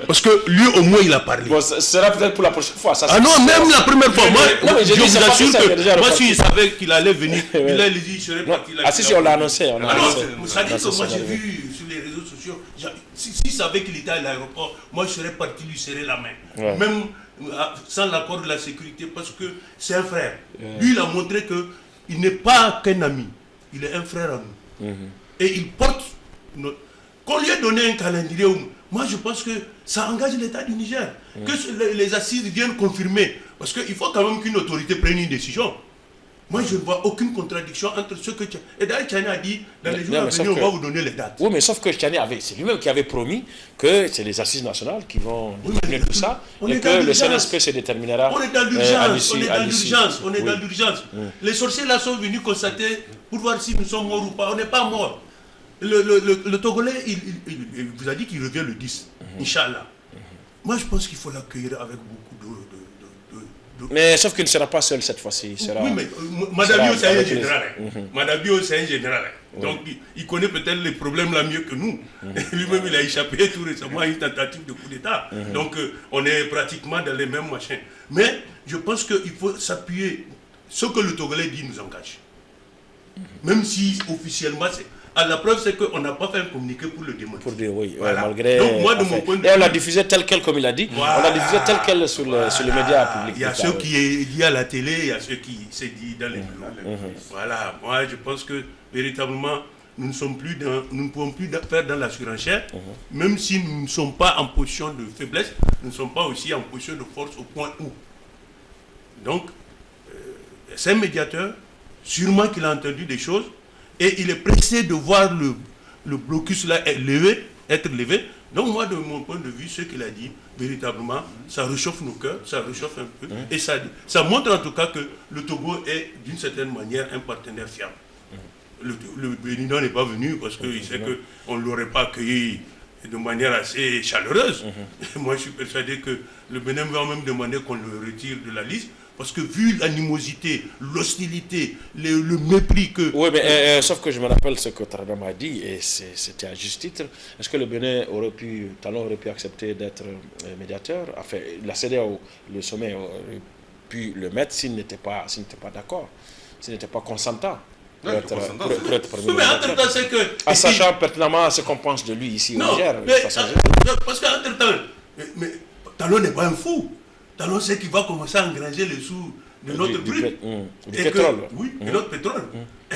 Speaker 8: Parce que lui, au moins, il a parlé.
Speaker 1: Bon, ce sera peut-être pour la prochaine fois. Ça,
Speaker 8: non, même la première fois. Moi,
Speaker 1: je vous
Speaker 8: assure que moi, si je savais qu'il allait venir, il a dit, je serais parti là.
Speaker 1: Ah si, on l'a annoncé.
Speaker 8: Ça dit que moi, j'ai vu sur les réseaux sociaux, s'il savait qu'il était à l'aéroport, moi, je serais parti lui serrer la main. Même sans l'accord de la sécurité, parce que c'est un frère. Lui, il a montré qu'il n'est pas qu'un ami, il est un frère à nous. Et il porte... Qu'on lui ait donné un calendrier, moi je pense que ça engage l'État du Niger. Que les assises viennent confirmer. Parce qu'il faut quand même qu'une autorité prenne une décision. Moi je ne vois aucune contradiction entre ce que... Et d'ailleurs Tchani a dit, dans les jours à venir, on va vous donner les dates.
Speaker 1: Oui, mais sauf que Tchani c'est lui-même qui avait promis que c'est les assises nationales qui vont déterminer tout ça. Et que le CNSP se déterminera.
Speaker 8: On est dans l'urgence, on est dans l'urgence. Les sorciers là sont venus constater pour voir si nous sommes morts ou pas. On n'est pas morts. Le Togolais, il vous a dit qu'il revient le 10, Inch'Allah. Moi, je pense qu'il faut l'accueillir avec beaucoup de...
Speaker 1: Mais sauf qu'il ne sera pas seul cette fois-ci.
Speaker 8: Oui, mais Madame Bio, c'est un général. Madame Bio, c'est un général. Donc, il connaît peut-être les problèmes là mieux que nous. Lui-même, il a échappé tout récemment à une tentative de coup d'État. Donc, on est pratiquement dans les mêmes machins. Mais je pense qu'il faut s'appuyer. Ce que le Togolais dit nous engage. Même si officiellement, c'est... la preuve, c'est qu'on n'a pas fait un communiqué pour le démontrer.
Speaker 1: Pour dire oui,
Speaker 8: voilà.
Speaker 1: Malgré...
Speaker 8: Donc, moi, de mon point de vue...
Speaker 1: Et on l'a diffusé tel quel, comme il a dit. Voilà. On l'a diffusé tel quel sur le média public.
Speaker 8: Il y a ceux qui est dit à la télé, il y a ceux qui s'est dit dans les bureaux. Voilà, moi, je pense que, véritablement, nous ne pouvons plus faire dans la surenchère, même si nous ne sommes pas en position de faiblesse, nous ne sommes pas aussi en position de force au point où. Donc, c'est un médiateur, sûrement qu'il a entendu des choses, et il est pressé de voir le blocus là être levé. Donc moi, de mon point de vue, ce qu'il a dit, véritablement, ça réchauffe nos cœurs, ça réchauffe un peu. Et ça montre en tout cas que le Togo est d'une certaine manière un partenaire fiable. Le Bénin n'est pas venu parce qu'il sait qu'on ne l'aurait pas accueilli de manière assez chaleureuse. Moi, je suis persuadé que le Bénin va même demander qu'on le retire de la liste. Parce que vu l'animosité, l'hostilité, le mépris que...
Speaker 1: Oui, mais sauf que je me rappelle ce que Taradam a dit, et c'était à juste titre. Est-ce que le Bénin Talon aurait pu accepter d'être médiateur? Enfin, la CEDEAO, le sommet aurait pu le mettre s'il n'était pas d'accord, s'il n'était pas consentant. Pour être premier
Speaker 8: médiateur. C'est que...
Speaker 1: En sachant pertinemment ce qu'on pense de lui ici au Niger.
Speaker 8: Parce qu'entre-temps... Talon n'est pas un fou. Talon sait qu'il va commencer à engranger les sous de notre brut.
Speaker 1: Du pétrole.
Speaker 8: Oui, de notre pétrole.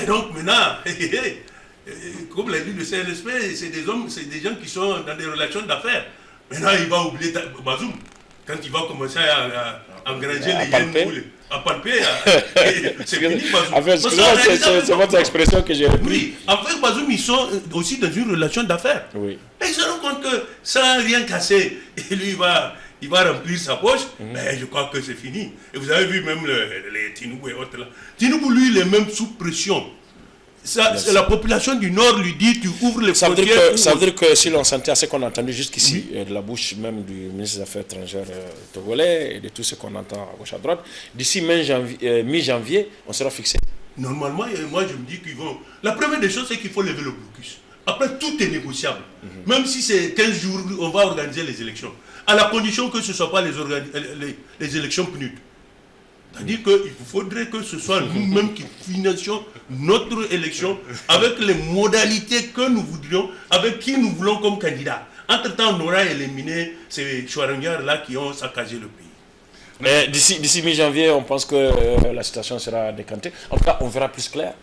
Speaker 8: Et donc maintenant, comme l'a dit le CNSP, c'est des hommes, c'est des gens qui sont dans des relations d'affaires. Maintenant, il va oublier Bazoum. Quand il va commencer à engranger les yens, à palper, c'est fini Bazoum.
Speaker 1: En fait, c'est votre expression que j'ai repris.
Speaker 8: Oui, avec Bazoum, ils sont aussi dans une relation d'affaires.
Speaker 1: Oui.
Speaker 8: Et ils se rendent compte que sans rien casser, lui, il va remplir sa poche, mais je crois que c'est fini. Et vous avez vu même les Tinubu et autres là. Tinubu, lui, il est même sous pression. C'est la population du Nord lui dit, tu ouvres les frontières.
Speaker 1: Ça veut dire que si l'on sentait à ce qu'on a entendu jusqu'ici, de la bouche même du ministre des Affaires étrangères togolais et de tout ce qu'on entend à gauche à droite, d'ici mi-janvier, on sera fixé.
Speaker 8: Normalement, moi je me dis qu'ils vont... La première des choses, c'est qu'il faut lever le blocus. Après, tout est négociable. Même si c'est 15 jours, on va organiser les élections. À la condition que ce ne soient pas les élections PNUD. C'est-à-dire qu'il faudrait que ce soit nous-mêmes qui financions notre élection avec les modalités que nous voudrions, avec qui nous voulons comme candidat. Entre-temps, on aura éliminé ces Chouaranguières-là qui ont saccagé le pays.
Speaker 1: Mais d'ici mi-janvier, on pense que la situation sera décantée. En tout cas, on verra plus clair.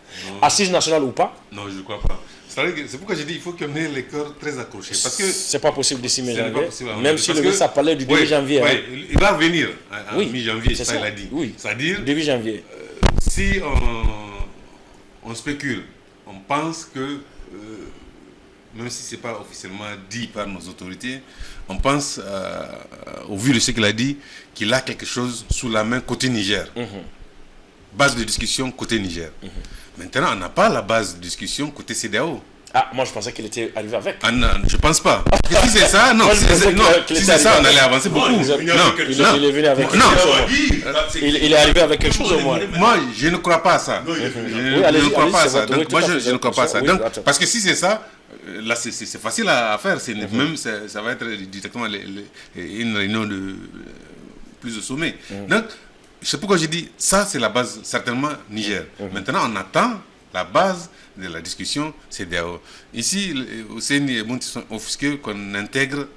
Speaker 1: Assise nationale ou pas?
Speaker 7: Non, je ne crois pas. C'est pourquoi j'ai dit qu'il faut qu'on ait les cœurs très accrochés. Parce que
Speaker 1: c'est pas possible d'ici mi-janvier. Même si le ministre a parlé du début janvier.
Speaker 7: Oui, il va revenir en mi-janvier, ça il a dit.
Speaker 1: Oui,
Speaker 7: c'est-à-dire,
Speaker 1: début janvier.
Speaker 7: Si on spécule, on pense que, même si ce n'est pas officiellement dit par nos autorités, on pense, au vu de ce qu'il a dit, qu'il a quelque chose sous la main côté Niger. Base de discussion côté Niger. Maintenant, on n'a pas la base de discussion côté CEDEAO.
Speaker 1: Ah, moi je pensais qu'il était arrivé avec.
Speaker 7: Ah non, je pense pas. Si c'est ça, non. Si c'est ça, on allait avancer beaucoup. Non,
Speaker 1: il est venu avec quelque chose. Il est arrivé avec quelque chose au moins.
Speaker 7: Moi, je ne crois pas à ça. Je ne crois pas à ça. Donc, moi, je ne crois pas à ça. Donc, parce que si c'est ça, là, c'est facile à faire. Même, ça va être directement une réunion de plus de sommet. Donc, c'est pourquoi j'ai dit, ça c'est la base, certainement Niger. Maintenant, on attend la base de la discussion CEDEAO. Ici, au CNI et Bounti sont offusqués qu'on intègre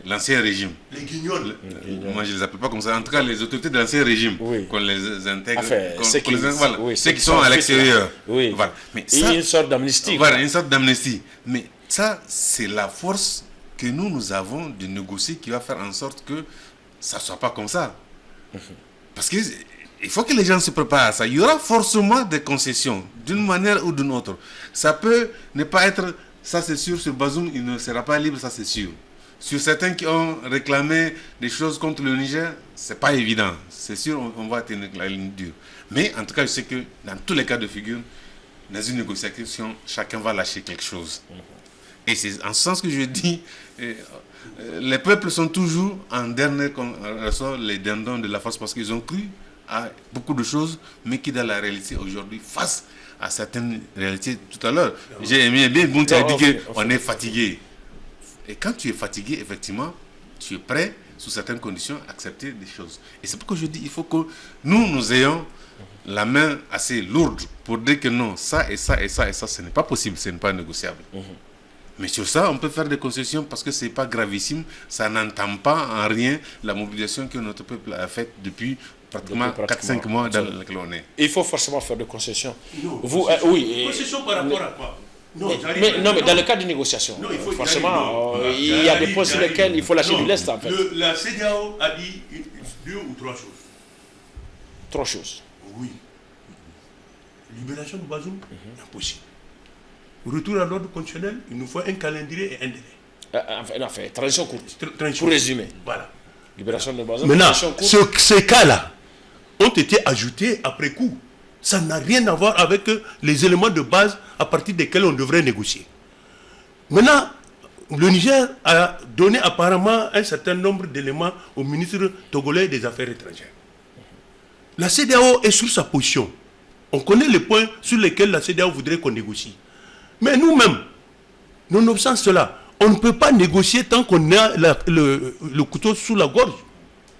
Speaker 7: l'ancien régime.
Speaker 8: Les guignols.
Speaker 7: Moi, je ne les appelle pas comme ça. En tout cas, les autorités de l'ancien régime, qu'on les intègre. Ceux qui sont à l'extérieur.
Speaker 1: Voilà. Mais ça, une sorte d'amnistie.
Speaker 7: Voilà, une sorte d'amnistie. Mais ça, c'est la force que nous avons de négocier qui va faire en sorte que ça ne soit pas comme ça. Parce qu'il faut que les gens se préparent à ça. Il y aura forcément des concessions, d'une manière ou d'une autre. Ça peut ne pas être, ça c'est sûr, sur Bazoum, il ne sera pas libre, ça c'est sûr. Sur certains qui ont réclamé des choses contre le Niger, ce n'est pas évident. C'est sûr, on va tenir la ligne dure. Mais en tout cas, je sais que dans tous les cas de figure, dans une négociation, chacun va lâcher quelque chose. Et c'est en ce sens que je dis... les peuples sont toujours en dernier ressort les dindons de la force parce qu'ils ont cru à beaucoup de choses, mais qui dans la réalité aujourd'hui, face à certaines réalités tout à l'heure. J'ai aimé bien Bounti a dit qu'on est fatigué. Et quand tu es fatigué, effectivement, tu es prêt, sous certaines conditions, à accepter des choses. Et c'est pourquoi je dis il faut que nous ayons la main assez lourde pour dire que non, ça et ça et ça et ça, ce n'est pas possible, ce n'est pas négociable. Mais sur ça, on peut faire des concessions parce que ce n'est pas gravissime. Ça n'entame pas en rien la mobilisation que notre peuple a faite depuis pratiquement 4-5 mois dans lequel on est.
Speaker 1: Il faut forcément faire des concessions.
Speaker 8: Non,
Speaker 1: oui.
Speaker 8: Concessions par rapport à quoi?
Speaker 1: Mais dans le cadre de négociation, forcément, il y a des postes sur lesquels il faut lâcher du lest en fait.
Speaker 8: La CEDEAO a dit 2 ou 3 choses.
Speaker 1: 3 choses.
Speaker 8: Oui. Libération de Bazoum, impossible. Retour à l'ordre constitutionnel, il nous faut un calendrier et un délai.
Speaker 1: Enfin, transition courte. Pour résumer.
Speaker 8: Voilà.
Speaker 1: Libération de Bazoum.
Speaker 8: Maintenant, ces cas-là ont été ajoutés après coup. Ça n'a rien à voir avec les éléments de base à partir desquels on devrait négocier. Maintenant, le Niger a donné apparemment un certain nombre d'éléments au ministre togolais des Affaires étrangères. La CEDEAO est sur sa position. On connaît les points sur lesquels la CEDEAO voudrait qu'on négocie. Mais nous-mêmes, nonobstant cela, on ne peut pas négocier tant qu'on a le couteau sous la gorge.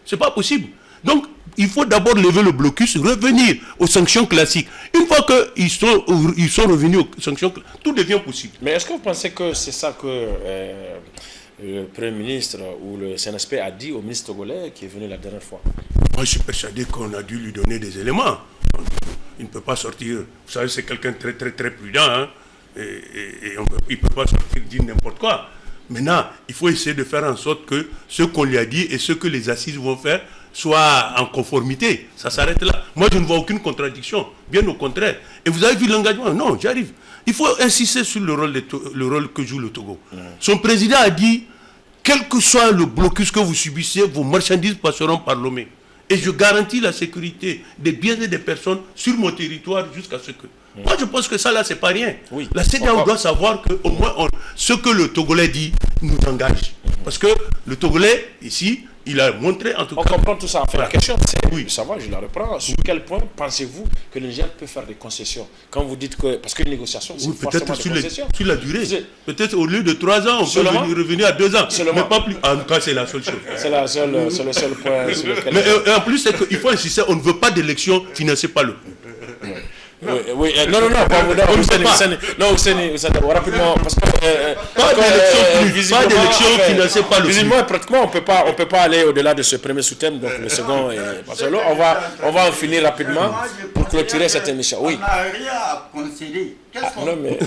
Speaker 8: Ce n'est pas possible. Donc, il faut d'abord lever le blocus, revenir aux sanctions classiques. Une fois qu'ils sont revenus aux sanctions classiques, tout devient possible.
Speaker 1: Mais est-ce que vous pensez que c'est ça que le Premier ministre ou le CNSP a dit au ministre togolais qui est venu la dernière fois?
Speaker 8: Moi, je suis persuadé qu'on a dû lui donner des éléments. Il ne peut pas sortir. Vous savez, c'est quelqu'un de très, très, très prudent. Hein, il ne peut pas sortir dire n'importe quoi. Maintenant, il faut essayer de faire en sorte que ce qu'on lui a dit et ce que les assises vont faire soit en conformité. Ça s'arrête là. Moi, je ne vois aucune contradiction. Bien au contraire. Et vous avez vu l'engagement? Non, j'arrive. Il faut insister sur le rôle que joue le Togo. Son président a dit, quel que soit le blocus que vous subissez, vos marchandises passeront par Lomé. Et je garantis la sécurité des biens et des personnes sur mon territoire jusqu'à ce que... Moi, je pense que ça, là, c'est pas rien.
Speaker 1: Oui.
Speaker 8: La CEDEAO doit savoir qu'au moins, ce que le Togolais dit nous engage. Parce que le Togolais, ici, il a montré, en tout cas...
Speaker 1: On comprend tout ça. En fait, la question, c'est de savoir, je la reprends, sur quel point pensez-vous que le Niger peut faire des concessions? Quand vous dites que... Parce qu'une négociation, c'est
Speaker 8: peut-être
Speaker 1: forcément des concessions.
Speaker 8: sur la durée. Peut-être au lieu de 3 ans, on peut revenir à 2 ans. Mais pas plus. En tout cas, c'est la seule chose.
Speaker 1: C'est le seul point sur lequel...
Speaker 8: Mais en plus, c'est qu'il faut insister, on ne veut pas d'élections financées par le...
Speaker 1: Oui, non, rapidement, parce que
Speaker 8: pas d'élection financée par le
Speaker 1: visiblement, pratiquement, on peut pas aller au-delà de ce premier sous-thème, donc le second est parce que là, on va en finir rapidement pour clôturer cette émission. Oui.
Speaker 2: On n'a rien à concéder.
Speaker 1: Non, mais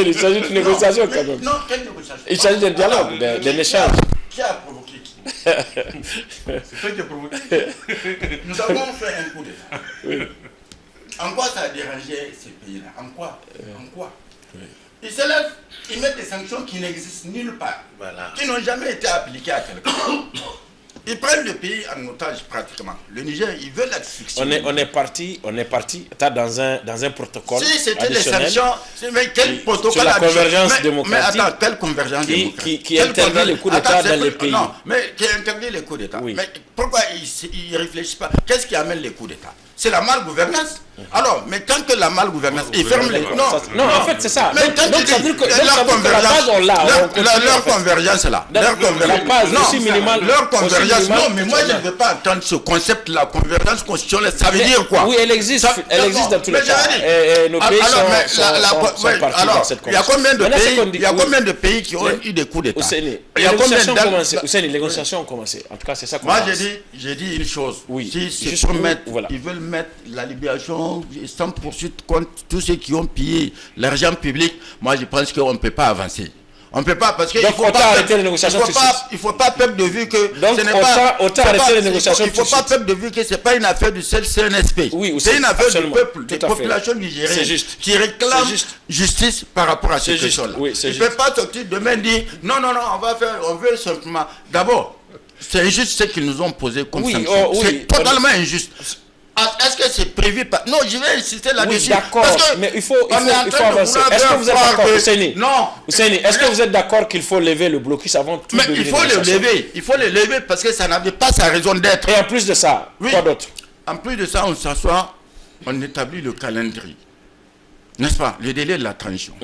Speaker 1: il s'agit d'une négociation quand même.
Speaker 2: Non, quelle négociation?
Speaker 1: Il s'agit d'un dialogue, d'un échange.
Speaker 2: Qui a provoqué qui? C'est toi qui as provoqué. Nous avons fait un coup d'État. Oui. En quoi ça a dérangé ces pays-là? En quoi? Ils se lèvent, ils mettent des sanctions qui n'existent nulle part, qui n'ont jamais été appliquées à quelqu'un. Ils prennent le pays en otage pratiquement. Le Niger, ils veulent l'asphyxier.
Speaker 1: On est parti dans un protocole.
Speaker 2: Si c'était des sanctions, mais quel protocole
Speaker 1: sur la convergence démocratique?
Speaker 2: Mais attends, quelle convergence démocratique?
Speaker 1: Qui interdit les coups d'État dans les pays.
Speaker 2: Non, mais qui interdit les coups d'État. Mais pourquoi ils ne réfléchissent pas? Qu'est-ce qui amène les coups d'État? C'est la malgouvernance. Alors, mais tant que la malgouvernance, ils ferment les...
Speaker 1: Non, en fait, c'est ça.
Speaker 2: Mais donc, ça veut dire que leur convergence là. Leur convergence, non, mais moi, je ne veux pas entendre ce concept, la convergence constitutionnelle. Ça veut dire quoi?
Speaker 1: Oui, elle existe dans tous les cas. Et nos pays sont partis dans cette conversation.
Speaker 2: Il y a combien de pays qui ont eu des coups d'État?
Speaker 1: Les négociations ont commencé. En tout cas, c'est ça qu'on
Speaker 2: Moi, j'ai dit une chose. Ils veulent mettre la libération sans poursuite contre tous ceux qui ont pillé l'argent public. Moi, je pense qu'on ne peut pas avancer. On ne peut pas parce qu'il ne faut pas arrêter les négociations. Il ne faut pas perdre de vue que
Speaker 1: ce n'est pas arrêter les négociations.
Speaker 2: Il ne faut pas perdre de vue que ce n'est pas une affaire du seul CNSP. C'est une affaire du peuple, des populations nigériennes qui réclament justice par rapport à ces questions-là. Il ne peut pas sortir demain et dire non, on veut simplement. D'abord, c'est injuste ce qu'ils nous ont posé comme sanction. C'est totalement injuste. Est-ce que c'est prévu par... Non, je vais insister là-dessus.
Speaker 1: Oui, d'accord, mais il faut avancer. Est-ce que vous êtes d'accord, Ousseini?
Speaker 2: Non.
Speaker 1: Ousseini, est-ce que vous êtes d'accord qu'il faut lever le blocus avant tout?
Speaker 2: Mais il faut le lever parce que ça n'avait pas sa raison d'être.
Speaker 1: Et en plus de ça, quoi d'autre?
Speaker 2: En plus de ça, on s'assoit, on établit le calendrier. N'est-ce pas? Le délai de la transition.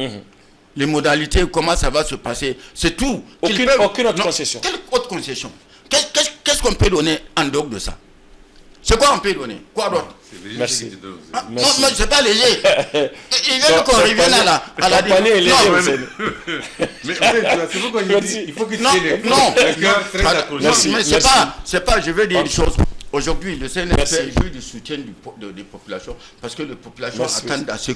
Speaker 2: Les modalités, comment ça va se passer. C'est tout.
Speaker 1: Aucune autre concession.
Speaker 2: Quelle autre concession? Qu'est-ce qu'on peut donner en dehors de ça? C'est quoi on peut donner? Quoi d'autre?
Speaker 1: Merci.
Speaker 2: Non, c'est pas léger. Il veut qu'on revienne à la
Speaker 1: définition.
Speaker 2: Mais il faut que tu non, mais c'est pas, je veux dire une chose. Aujourd'hui, le CNSP joue du soutien des populations parce que les populations attendent à ce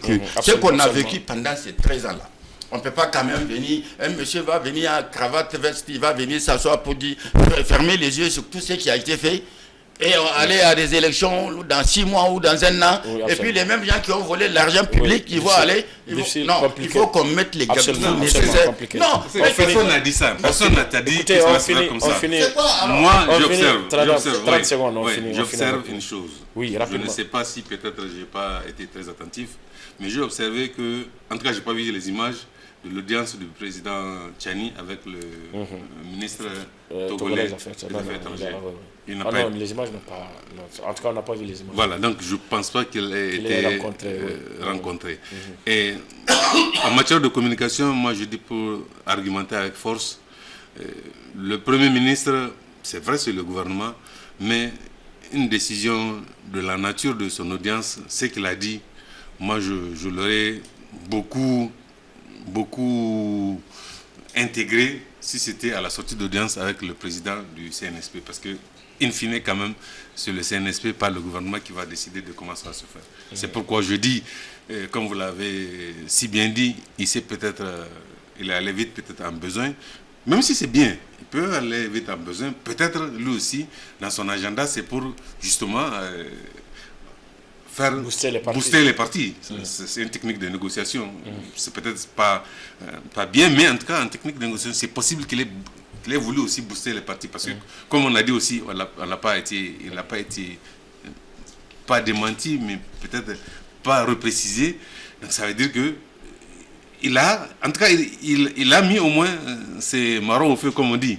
Speaker 2: qu'on a vécu pendant ces 13 ans-là. On ne peut pas quand même venir, un monsieur va venir à cravate veste, il va venir s'asseoir pour dire, fermer les yeux sur tout ce qui a été fait. Et aller à des élections dans 6 mois ou dans 1 an, et puis les mêmes gens qui ont volé l'argent public, ils vont aller. Non, il faut qu'on mette les garde-fous nécessaires.
Speaker 7: Non, personne n'a dit ça. Personne n'a dit que ça va se faire comme ça. Moi, j'observe.
Speaker 1: 30 secondes,
Speaker 7: j'observe une chose.
Speaker 1: Oui,
Speaker 7: je ne sais pas si peut-être je n'ai pas été très attentif, mais j'ai observé que, en tout cas, je n'ai pas vu les images de l'audience du président Tchani avec le ministre togolais des Affaires étrangères.
Speaker 1: Non, les images n'ont pas... En tout cas, on n'a pas vu les images.
Speaker 7: Voilà, donc je ne pense pas qu'il ait été rencontré. Et en matière de communication, moi je dis pour argumenter avec force, le Premier ministre, c'est vrai, c'est le gouvernement, mais une décision de la nature de son audience, ce qu'il a dit, moi je l'aurais beaucoup intégré si c'était à la sortie d'audience avec le président du CNSP, parce que, in fine, quand même, c'est le CNSP, pas le gouvernement qui va décider de comment ça va se faire. C'est pourquoi je dis, comme vous l'avez si bien dit, il est allé vite peut-être en besoin, même si c'est bien, il peut aller vite en besoin, peut-être lui aussi, dans son agenda, c'est pour justement faire booster les partis. C'est une technique de négociation. C'est peut-être pas bien, mais en tout cas, en technique de négociation, c'est possible qu'il ait voulu aussi booster les partis, parce que, comme on a dit aussi, il n'a pas été pas démenti, mais peut-être pas reprécisé. Donc ça veut dire que il a mis au moins ses marrons au feu, comme on dit.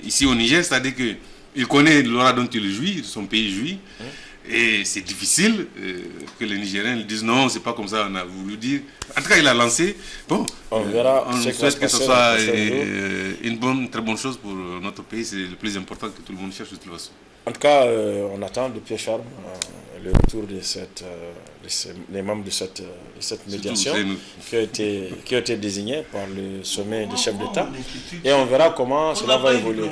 Speaker 7: Ici au Niger, c'est-à-dire qu'il connaît l'aura dont il jouit, son pays jouit. Et c'est difficile que les Nigériens lui disent non, c'est pas comme ça, on a voulu dire. En tout cas, il a lancé. Bon,
Speaker 1: on verra.
Speaker 7: On souhaite que ce soit une très bonne chose pour notre pays. C'est le plus important que tout le monde cherche de toute façon.
Speaker 1: En tout cas, on attend de pied ferme le retour des membres de cette médiation qui a été désignée par le sommet des chefs d'État. Et on verra comment cela va évoluer.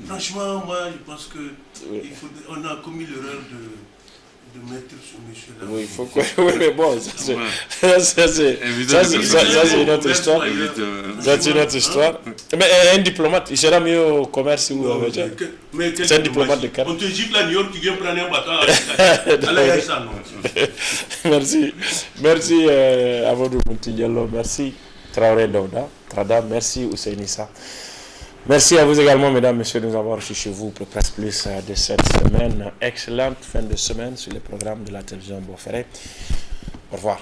Speaker 8: Franchement, moi, je pense qu'on a commis l'erreur de mettre ce monsieur-là.
Speaker 1: Oui, il faut que... Oui, mais bon, ça c'est une autre histoire. C'est une autre histoire. Mais un diplomate, il sera mieux au commerce ou au média. C'est un diplomate de caractère.
Speaker 8: On te gifle à New York, tu viens prendre un bâton.
Speaker 1: Merci. Merci Amadou Diallo. Merci Traoré Daouda. Trada, merci Ousseyni Issa. Merci à vous également, mesdames, messieurs, de nous avoir reçus chez vous pour Presse Plus de cette semaine. Excellente fin de semaine sur les programmes de la télévision Beauferré. Au revoir.